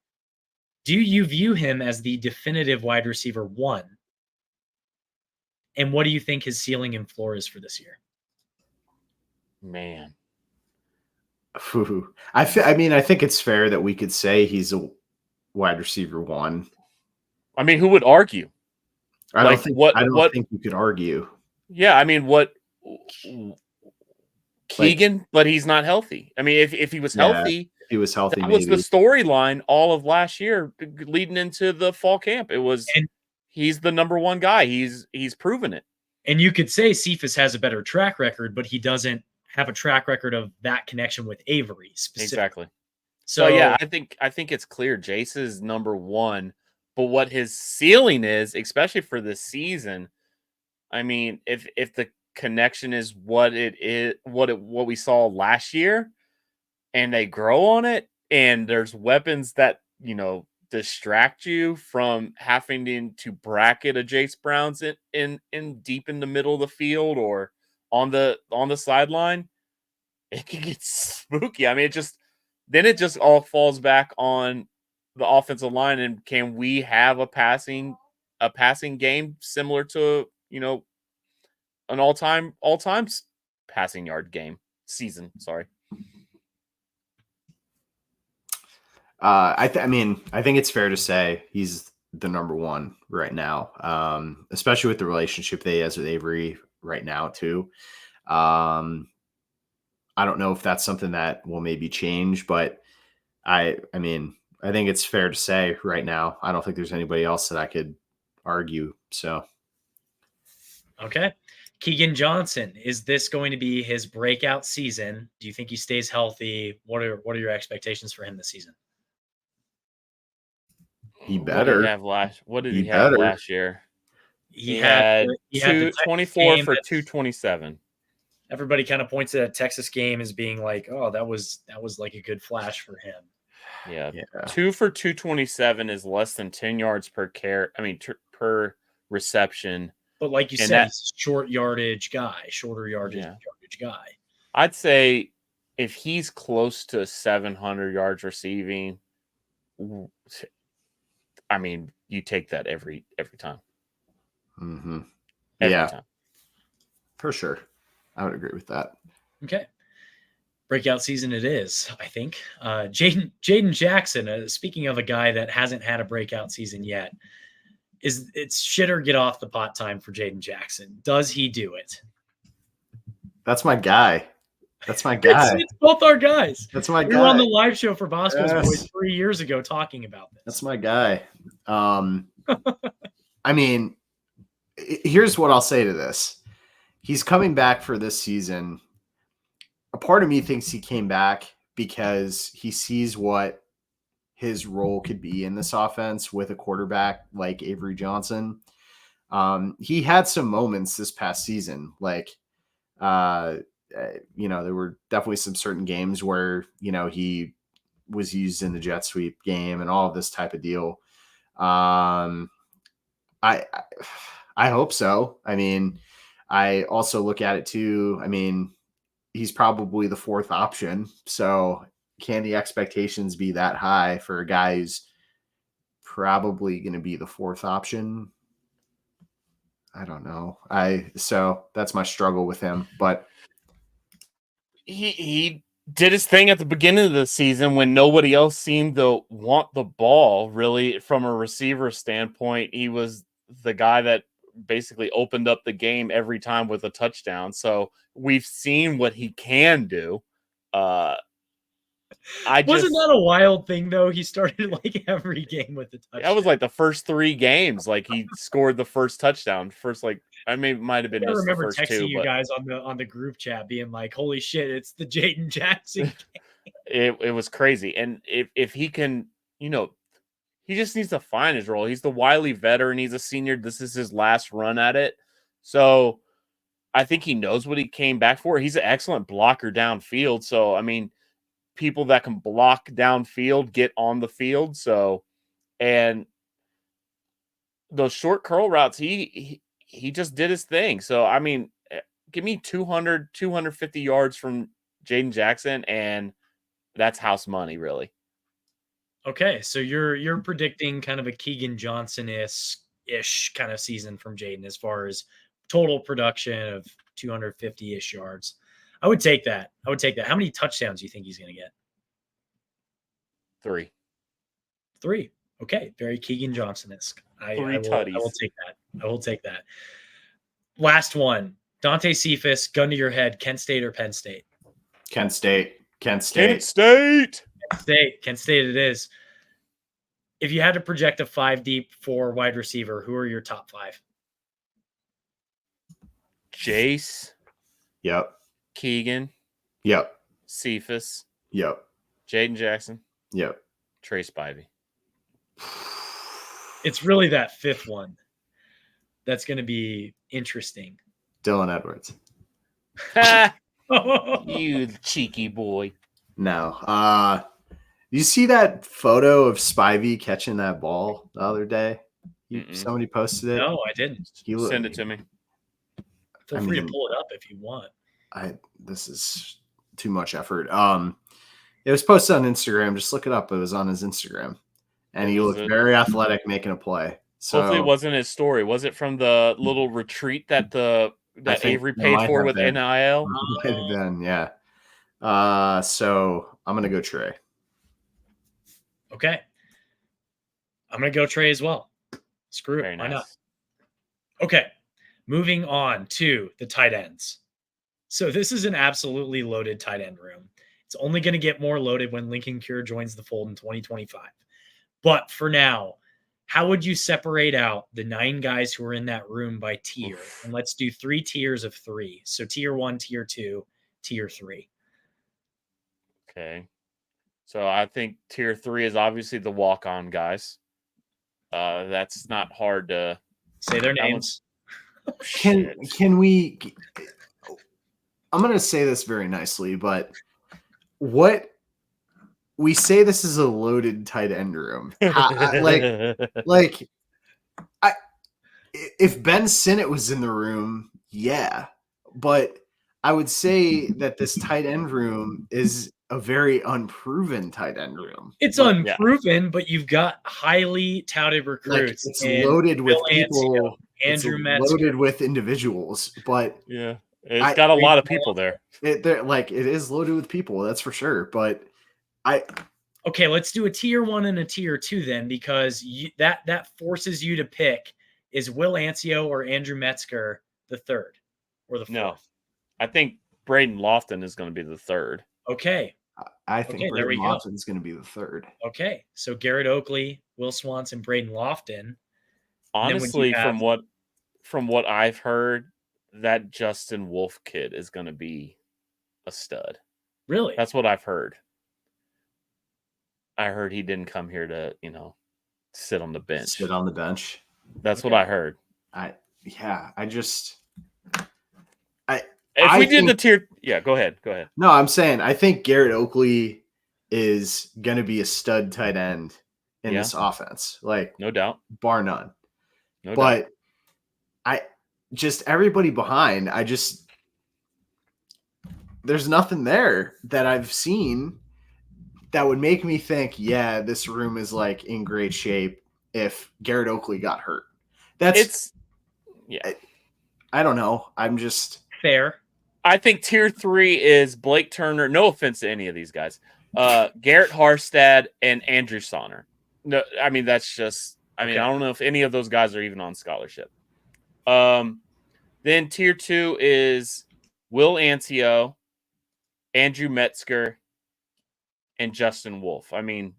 do you view him as the definitive wide receiver 1? And what do you think his ceiling and floor is for this year?
Man.
I think it's fair that we could say he's a wide receiver 1.
I mean, who would argue?
I don't think you could argue.
Yeah, I mean, what Keegan, but he's not healthy. I mean, if he was healthy,
that was
the storyline all of last year leading into the fall camp. It was he's the number 1 guy. He's proven it.
And you could say Cephas has a better track record, but he doesn't have a track record of that connection with Avery specifically.
Exactly.
So
yeah, I think it's clear Jace is number 1, but what his ceiling is, especially for this season, I mean, if the connection is what it is, what we saw last year, and they grow on it, and there's weapons that distract you from having to bracket a Jace Brown's in deep in the middle of the field or on the sideline, it can get spooky. I mean, it just all falls back on the offensive line, and can we have a passing game similar to an all-time passing yard game season? Sorry.
I think it's fair to say he's the number 1 right now, especially with the relationship that he has with Avery right now too. I don't know if that's something that will maybe change, but I think it's fair to say right now, I don't think there's anybody else that I could argue. So,
okay. Keegan Johnson, is this going to be his breakout season? Do you think he stays healthy? What are your expectations for him this season?
He
What did
better.
he have last? What did
He
he have
better.
last year?
He
had
the Texas
24
game
for
that's-
227.
Everybody kind of points to that Texas game as being like, oh, that was like a good flash for him.
Yeah.
Yeah.
2 for 227 is less than 10 yards per per reception.
But like you
And
said,
that-
he's a shorter yardage guy.
I'd say if he's close to 700 yards receiving, I mean, you take that every time.
Mm-hmm.
Every
Yeah,
time.
for sure. I would agree with that.
Okay. Breakout season it is, I think. Jaden Jackson, speaking of a guy that hasn't had a breakout season yet, it's shit or get off the pot time for Jaden Jackson. Does he do it?
That's my guy. That's my guy.
It's both our guys.
That's my
We
guy.
were on the live show for Bosco's
Yes.
Boys 3 years ago talking about this.
That's my guy. I mean, here's what I'll say to this. He's coming back for this season. A part of me thinks he came back because he sees what his role could be in this offense with a quarterback like Avery Johnson. He had some moments this past season, like, there were definitely some certain games where, he was used in the jet sweep game and all of this type of deal. I hope so. I mean, I also look at it too. I mean, he's probably the fourth option. So can the expectations be that high for a guy who's probably going to be the fourth option? I don't know. So that's my struggle with him, but
He did his thing at the beginning of the season when nobody else seemed to want the ball, really, from a receiver standpoint. He was the guy that basically opened up the game every time with a touchdown. So we've seen what he can do.
Wasn't that a wild thing though? He started like every game with a touchdown.
That was like the first 3 games. Like he scored the first touchdown. Might have been
I
missed the
remember
first
texting
2,
you
but
guys on the group chat being like, "Holy shit, it's the Jaden Jackson."
it was crazy. And if he can, he just needs to find his role. He's the wily veteran. He's a senior. This is his last run at it. So I think he knows what he came back for. He's an excellent blocker downfield. So, I mean, people that can block downfield get on the field. So, and those short curl routes, he just did his thing. So, I mean, give me 200, 250 yards from Jaden Jackson, and that's house money, really.
Okay, so you're predicting kind of a Keegan Johnson-ish kind of season from Jaden as far as total production of 250-ish yards. I would take that. How many touchdowns do you think he's going to get?
3.
3. Okay, very Keegan Johnson-esque. I will take that. I will take that. Last one. Dante Cephas, gun to your head, Kent State or Penn State?
Kent State.
Kent State
it is. If you had to project a 5 deep for wide receiver, who are your top 5?
Jace.
Yep.
Keegan.
Yep.
Cephas.
Yep.
Jaden Jackson.
Yep.
Trey Spivey.
It's really that 5th one that's going to be interesting.
Dylan Edwards.
You cheeky boy.
No. You see that photo of Spivey catching that ball the other day? Somebody posted it.
No, I didn't.
Send it to me.
Feel free to pull it up if you want.
This is too much effort. It was posted on Instagram. Just look it up. It was on his Instagram, and he looked very athletic making a play. So
hopefully, it wasn't his story. Was it from the little retreat that Avery paid for with NIL?
Might have been, yeah. So I'm gonna go Trey.
Okay, I'm gonna go Trey as well. Screw it. Why not? Okay, moving on to the tight ends. So this is an absolutely loaded tight end room. It's only going to get more loaded when Lincoln Cure joins the fold in 2025. But for now, How would you separate out the 9 guys who are in that room by tier?
Oof.
And let's do 3 tiers of 3. So tier 1, tier 2, tier 3.
Okay. So I think tier 3 is obviously the walk-on guys. That's not hard to
say their
that
names.
Can we? I'm going to say this very nicely, but what we say this is a loaded tight end room. If Ben Sinnott was in the room, yeah, but I would say that this tight end room is a very unproven tight end room.
It's
But,
unproven, but you've got highly touted recruits.
it's
in
loaded with
Bill
people.
Ancio,
It's
Andrew Metzger.
loaded with individuals, but
yeah, it's got a lot of people there.
It is loaded with people, that's for sure. But
okay, let's do a tier 1 and a tier 2 then, because that forces you to pick: is Will Ancio or Andrew Metzger the third or the fourth?
No, I think Braden Lofton is going to be the third.
Okay.
I think
Okay,
Braden Lofton is going to be the third.
Okay, so Garrett Oakley, Will Swanson, Braden Lofton.
Honestly, from what I've heard, that Justin Wolf kid is going to be a stud.
Really?
That's what I've heard. I heard he didn't come here to, sit on the bench.
Sit on the bench.
That's what I heard. If we did the tier, go ahead.
No, I'm saying I think Garrett Oakley is going to be a stud tight end in this offense,
no doubt,
bar none.
No
but
doubt.
I just everybody behind. There's nothing there that I've seen that would make me think, yeah, this room is in great shape if Garrett Oakley got hurt. I don't know. I'm just
fair.
I think tier 3 is Blake Turner. No offense to any of these guys. Garrett Harstad and Andrew Sonner. No, I mean, that's just, I don't know if any of those guys are even on scholarship. Then tier 2 is Will Ancio, Andrew Metzger, and Justin Wolf. I mean,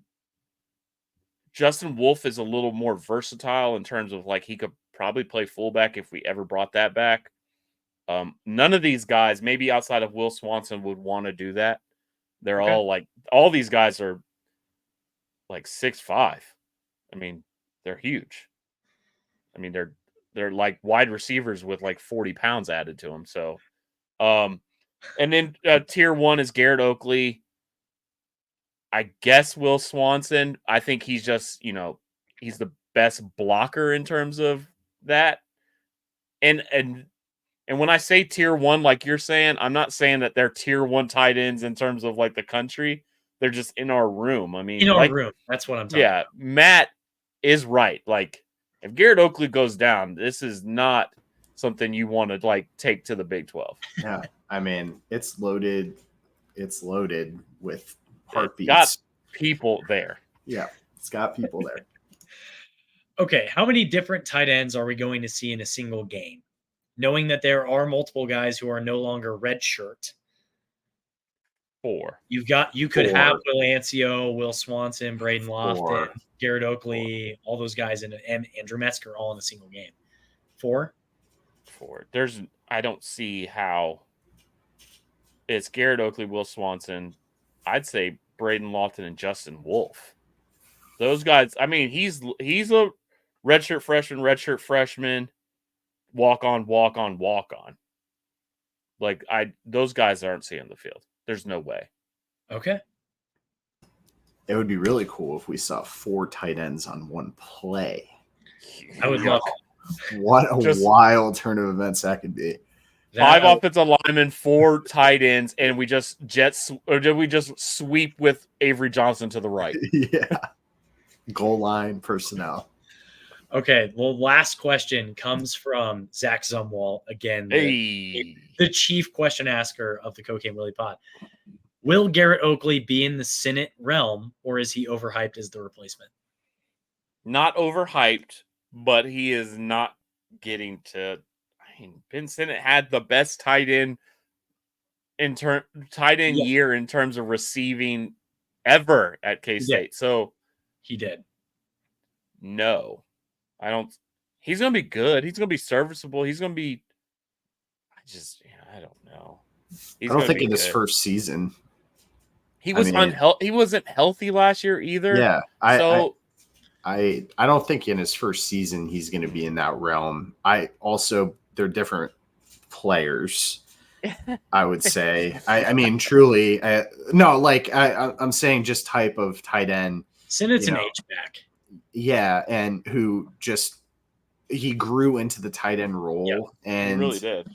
Justin Wolf is a little more versatile in terms of he could probably play fullback if we ever brought that back. None of these guys, maybe outside of Will Swanson, would want to do that. They're all these guys are 6'5". I mean, they're huge. I mean, they're like wide receivers with 40 pounds added to them. So, and then tier 1 is Garrett Oakley. I guess Will Swanson. I think he's just, he's the best blocker in terms of that. And when I say tier 1, like you're saying, I'm not saying that they're tier 1 tight ends in terms of the country. They're just in our room. I mean,
in our room. That's what I'm talking about.
Matt is right. If Garrett Oakley goes down, this is not something you want to take to the Big 12.
Yeah, I mean, it's loaded. It's loaded with heartbeats.
Got people there.
Yeah, it's got people there.
Okay, how many different tight ends are we going to see in a single game? Knowing that there are multiple guys who are no longer red shirt.
4.
You could have Will Ancio, Will Swanson, Braden Lofton, Garrett Oakley, all those guys, and Andrew Metzger all in a single game. 4?
I don't see how it's Garrett Oakley, Will Swanson. I'd say Braden Lofton and Justin Wolf. Those guys, I mean, he's a redshirt freshman, walk on. Those guys aren't seeing the field. There's no way.
Okay.
It would be really cool if we saw 4 tight ends on one play.
I would love
it. What a wild turn of events that could be.
5 offensive linemen, 4 tight ends, and we just sweep with Avery Johnson to the right.
Yeah. Goal line personnel.
Okay, well, last question comes from Zach Zumwalt, again, the chief question asker of the Cocaine Willie Pod. Will Garrett Oakley be in the Senate realm, or is he overhyped as the replacement?
Not overhyped, but he is not getting to. I mean, Ben Sinnott had the best tight end year in terms of receiving ever at K-State. So
he did.
No, I don't. He's going to be good. He's going to be serviceable. He's going to be. I don't know. He's
I don't
going to
think
be
in his
good.
first season.
He was He wasn't healthy last year either.
Yeah,
So
I don't think in his first season he's going to be in that realm. They're different players. I would say. I mean, truly, no. Like I'm saying, just type of tight end.
Sinnett's an H-back.
Yeah, and he grew into the tight end role, and
he really did.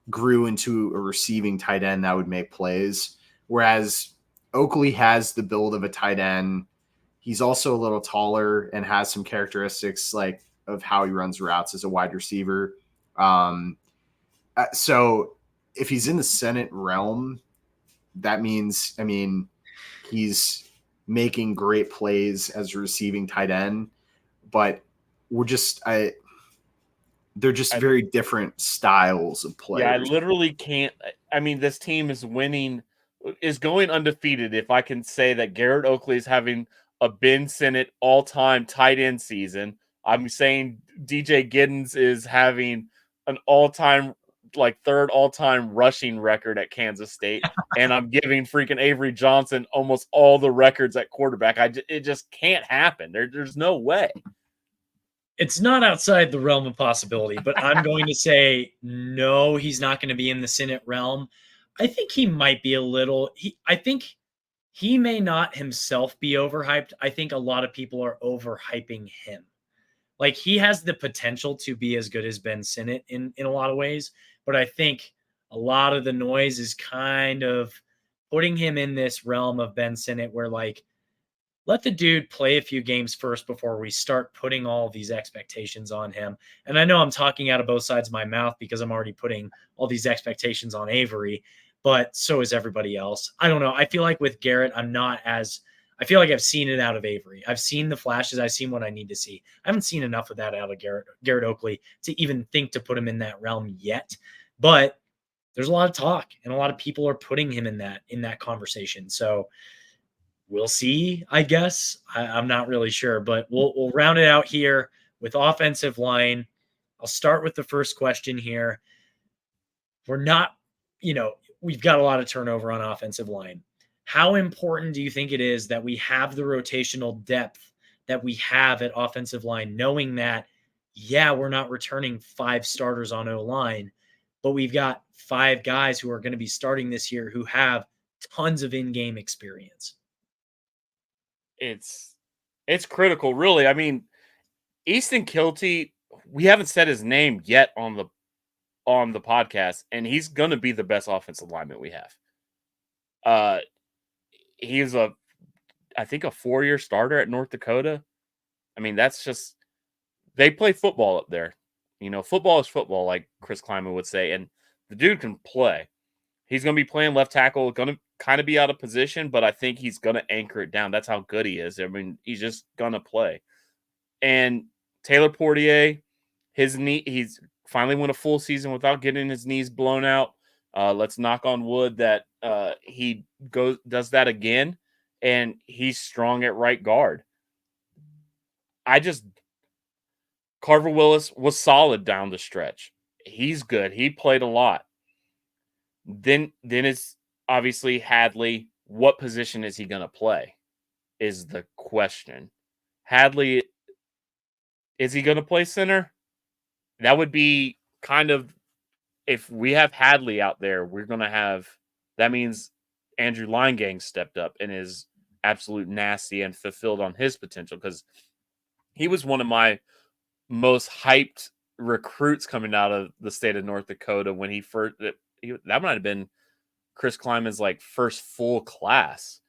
Grew into a receiving tight end that would make plays. Whereas Oakley has the build of a tight end. He's also a little taller and has some characteristics like of how he runs routes as a wide receiver. So if he's in the Senate realm, that means, he's making great plays as a receiving tight end, but they're just very different styles of players.
Yeah, I literally can't. I mean, this team is going undefeated. If I can say that Garrett Oakley is having a Ben Sinnott all-time tight end season, I'm saying DJ Giddens is having an all-time, third all-time rushing record at Kansas State, and I'm giving freaking Avery Johnson almost all the records at quarterback. It just can't happen. There's no way.
It's not outside the realm of possibility, but I'm going to say no, he's not going to be in the Senate realm. I think he might be a little. I think he may not himself be overhyped. I think a lot of people are overhyping him. Like, he has the potential to be as good as Ben Sinnott in a lot of ways, but I think a lot of the noise is kind of putting him in this realm of Ben Sinnott where, like, let the dude play a few games first before we start putting all these expectations on him. And I know I'm talking out of both sides of my mouth because I'm already putting all these expectations on Avery, but so is everybody else. I don't know. I feel like with Garrett, I feel like I've seen it out of Avery. I've seen the flashes. I've seen what I need to see. I haven't seen enough of that out of Garrett Oakley to even think to put him in that realm yet. But there's a lot of talk, and a lot of people are putting him in that conversation. So we'll see, I guess. I'm not really sure, but we'll round it out here with offensive line. I'll start with the first question here. We've got a lot of turnover on offensive line. How important do you think it is that we have the rotational depth that we have at offensive line, knowing that, we're not returning 5 starters on O-line, but we've got 5 guys who are going to be starting this year who have tons of in-game experience?
It's critical, really. I mean, Easton Kilty, we haven't said his name yet on the podcast, and he's going to be the best offensive lineman we have. He's I think a 4-year starter at North Dakota. I mean, that's just, they play football up there. Football is football, like Chris Kleiman would say, and the dude can play. He's going to be playing left tackle, going to kind of be out of position, but I think he's going to anchor it down. That's how good he is. I mean, he's just going to play. And Taylor Portier, he's finally went a full season without getting his knees blown out. Let's knock on wood that he does that again, and he's strong at right guard. Carver Willis was solid down the stretch. He's good. He played a lot. Then it's obviously Hadley. What position is he going to play is the question. Hadley, is he going to play center? That would be kind of, if we have Hadley out there, we're going to have, that means Andrew Linegang stepped up and is absolute nasty and fulfilled on his potential, because he was one of my most hyped recruits coming out of the state of North Dakota when that might have been Chris Kleiman's first full class.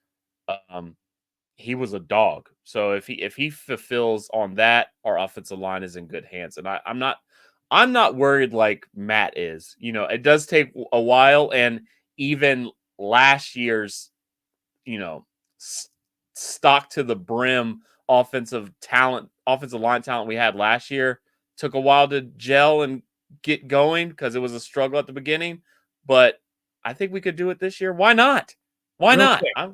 He was a dog. So if he fulfills on that, our offensive line is in good hands. And I'm not worried like Matt is. It does take a while, and even last year's, stock to the brim offensive line talent we had last year took a while to gel and get going because it was a struggle at the beginning. But I think we could do it this year. Why not? Why
Real
not?
quick,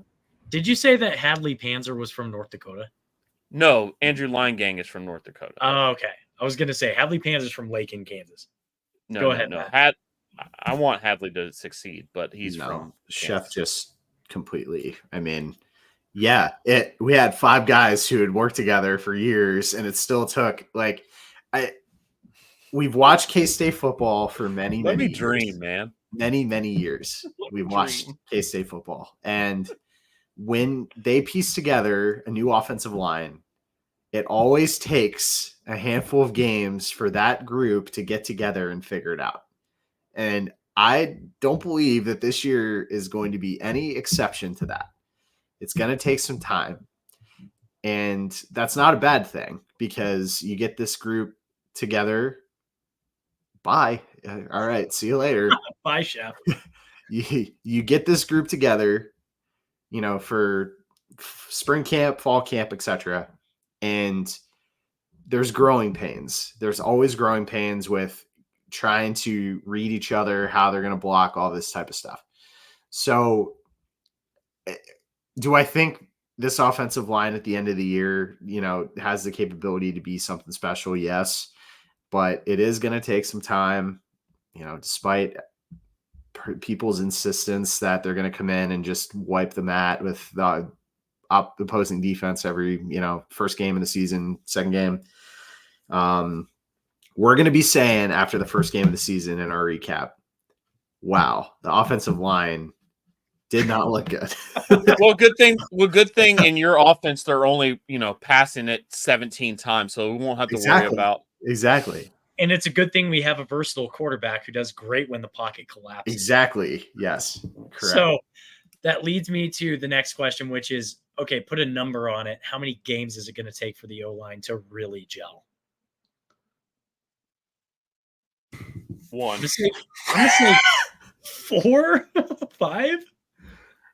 did you say that Hadley Panzer was from North Dakota?
No, Andrew Linegang is from North Dakota.
Oh, okay. I was going to say Hadley Pans is from Lake in Kansas.
No,
Go
no,
ahead,
no.
Matt.
I want Hadley to succeed, but he's
No,
from
Chef
Kansas.
just completely. I mean, yeah, we had 5 guys who had worked together for years, and it still took we've watched K-State football for many
Let me
years.
dream, man.
Many years.
Let me
We've watched
dream.
K-State football, and when they piece together a new offensive line, it always takes a handful of games for that group to get together and figure it out. And I don't believe that this year is going to be any exception to that. It's going to take some time. And that's not a bad thing because you get this group together. Bye. All right. See you later.
Bye, Chef.
You get this group together, for spring camp, fall camp, etc. And there's growing pains. There's always growing pains with trying to read each other, how they're going to block, all this type of stuff. So do I think this offensive line at the end of the year, has the capability to be something special? Yes, but it is going to take some time, despite people's insistence that they're going to come in and just wipe the mat with the opposing defense every, first game of the season, second game. We're going to be saying after the first game of the season in our recap, wow, the offensive line did not look good.
Well, good thing in your offense they're only, passing it 17 times, so we won't have to worry about.
Exactly.
And it's a good thing we have a versatile quarterback who does great when the pocket collapses.
Exactly. Yes. Correct.
So that leads me to the next question, which is, okay, put a number on it. How many games is it going to take for the O-line to really gel?
1.
I'm going to say 4, 5.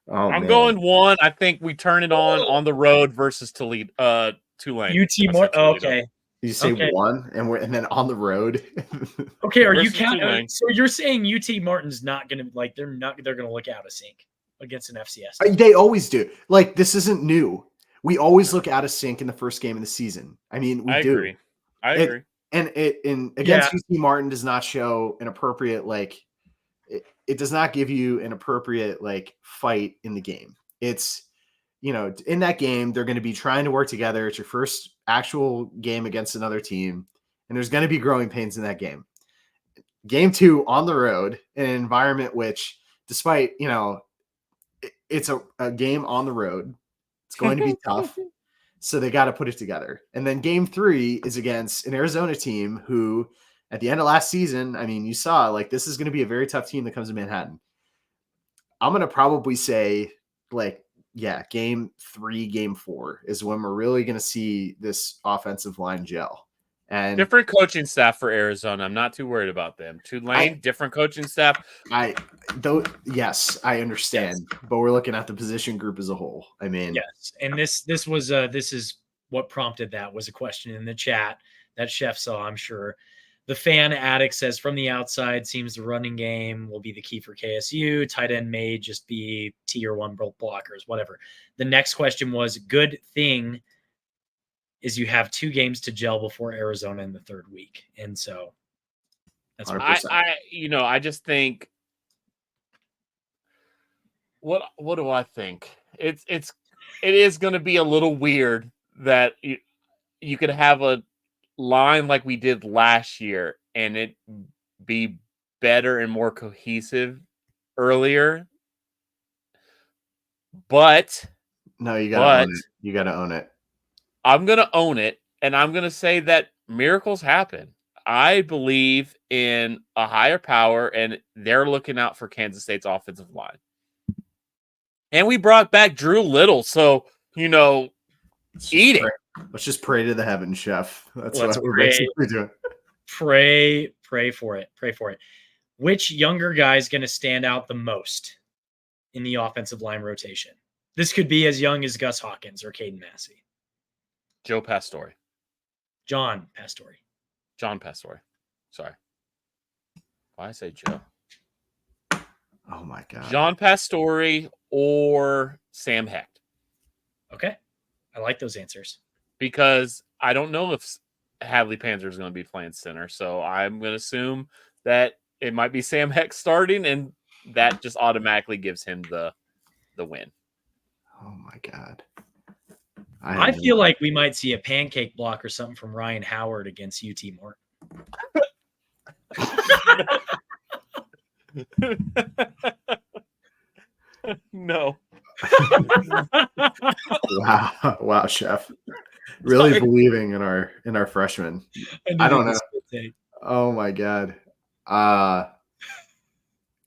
Oh,
I'm going 1. I think we turn it on the road versus Tulane.
UT more. Oh, okay.
You say 1 and then on the road.
Okay. Are you counting? So you're saying UT Martin's not going to they're going to look out of sync against an FCS?
They always do. This isn't new. We always look out of sync in the first game of the season. I mean, we do.
Agree. I agree.
And against UT Martin does not show an appropriate it does not give you an appropriate fight in the game. It's in that game they're going to be trying to work together. It's your first actual game against another team, and there's going to be growing pains in that game. Game 2 on the road in an environment which, despite it's a game on the road, it's going to be tough. So they got to put it together. And then game 3 is against an Arizona team who, at the end of last season, I mean, you saw this is going to be a very tough team that comes to Manhattan. I'm going to probably say game 3, game 4 is when we're really going to see this offensive line gel. And
different coaching staff for Arizona. I'm not too worried about them. Tulane, different coaching staff.
Yes, I understand, but we're looking at the position group as a whole. I mean,
yes. And this is what prompted that was a question in the chat that Chef saw, I'm sure. The fan addict says, from the outside, seems the running game will be the key for KSU. Tight end may just be tier 1 blockers, whatever. The next question was, good thing is you have 2 games to gel before Arizona in the 3rd week. And so that's what
I just think, what do I think? It is going to be a little weird that you could have a line like we did last year and it be better and more cohesive earlier. But
no, you gotta own it. You gotta own it.
I'm gonna own it, and I'm gonna say that miracles happen. I believe in a higher power, and they're looking out for Kansas State's offensive line. And we brought back Drew Little, so eat it.
Let's just pray to the heavens, Chef. That's what we're
basically
doing.
Pray for it. Pray for it. Which younger guy is going to stand out the most in the offensive line rotation? This could be as young as Gus Hawkins or Caden Massey.
Joe Pastore.
John Pastore.
John Pastore. Sorry. Why I say Joe?
Oh my God.
John Pastore or Sam Hecht.
Okay. I like those answers.
because I don't know if Hadley Panzer is going to be playing center. So I'm going to assume that it might be Sam Heck starting, and that just automatically gives him the win.
Oh my God.
I feel like we might see a pancake block or something from Ryan Howard against UT Morton.
No.
Wow, Chef. Really believing in our freshmen. I don't know. Oh my God.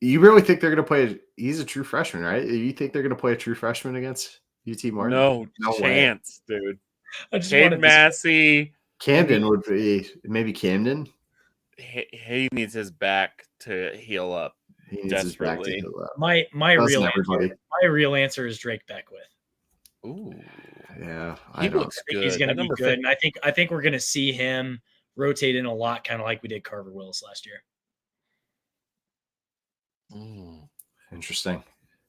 You really think they're going to play? He's a true freshman, right? You think they're going to play a true freshman against UT Martin?
No chance,
way.
Dude.
I just
Cade Massey.
Camden would be maybe Camden.
He needs his back to heal up.
He needs his back to heal up.
My real answer is Drake Beckwith.
Ooh,
yeah,
he looks good.
He's going to be good, and I think we're going to see him rotate in a lot, kind of like we did Carver Willis last year.
Interesting.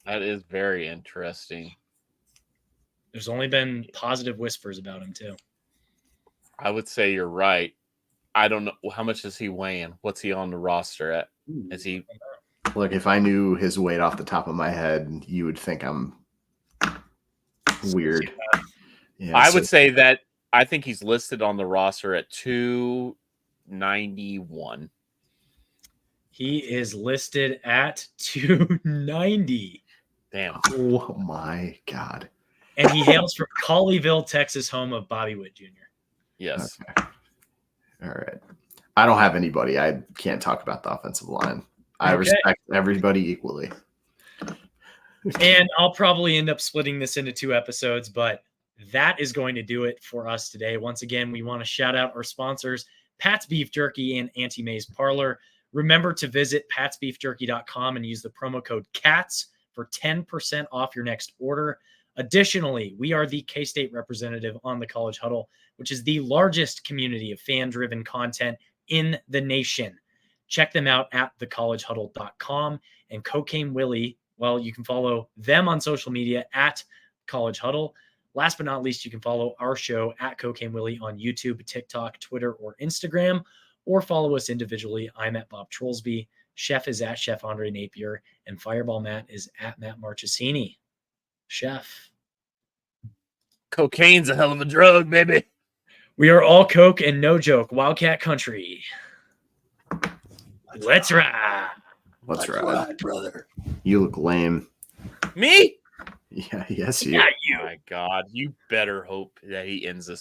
That is very interesting.
There's only been positive whispers about him too.
I would say you're right. I don't know how much is he weighing. What's he on the roster at? Is he?
Look, if I knew his weight off the top of my head, you would think I'm weird.
Yeah, I would say that I think he's listed on the roster at 291.
He is listed at 290.
Damn.
Oh my God.
And he hails from Colleyville, Texas, home of Bobby Witt Jr.
Yes.
Okay. All right. I don't have anybody. I can't talk about the offensive line. I respect everybody equally.
And I'll probably end up splitting this into 2 episodes, but that is going to do it for us today. Once again, we want to shout out our sponsors, Pat's Beef Jerky and Auntie May's Parlor. Remember to visit patsbeefjerky.com and use the promo code CATS for 10% off your next order. Additionally, we are the K-State representative on the College Huddle, which is the largest community of fan-driven content in the nation. Check them out at thecollegehuddle.com. And Cocaine Willie, well, you can follow them on social media at College Huddle. Last but not least, you can follow our show at Cocaine Willie on YouTube, TikTok, Twitter, or Instagram, or follow us individually. I'm at Bob Trollsby. Chef is at Chef Andre Napier, and Fireball Matt is at Matt Marchesini. Chef.
Cocaine's a hell of a drug, baby.
We are all coke and no joke. Wildcat country. Let's ride.
Let's ride, brother. You look lame.
Me?
Yeah, yes, you.
Yeah, you.
Oh my God, you better hope that he ends this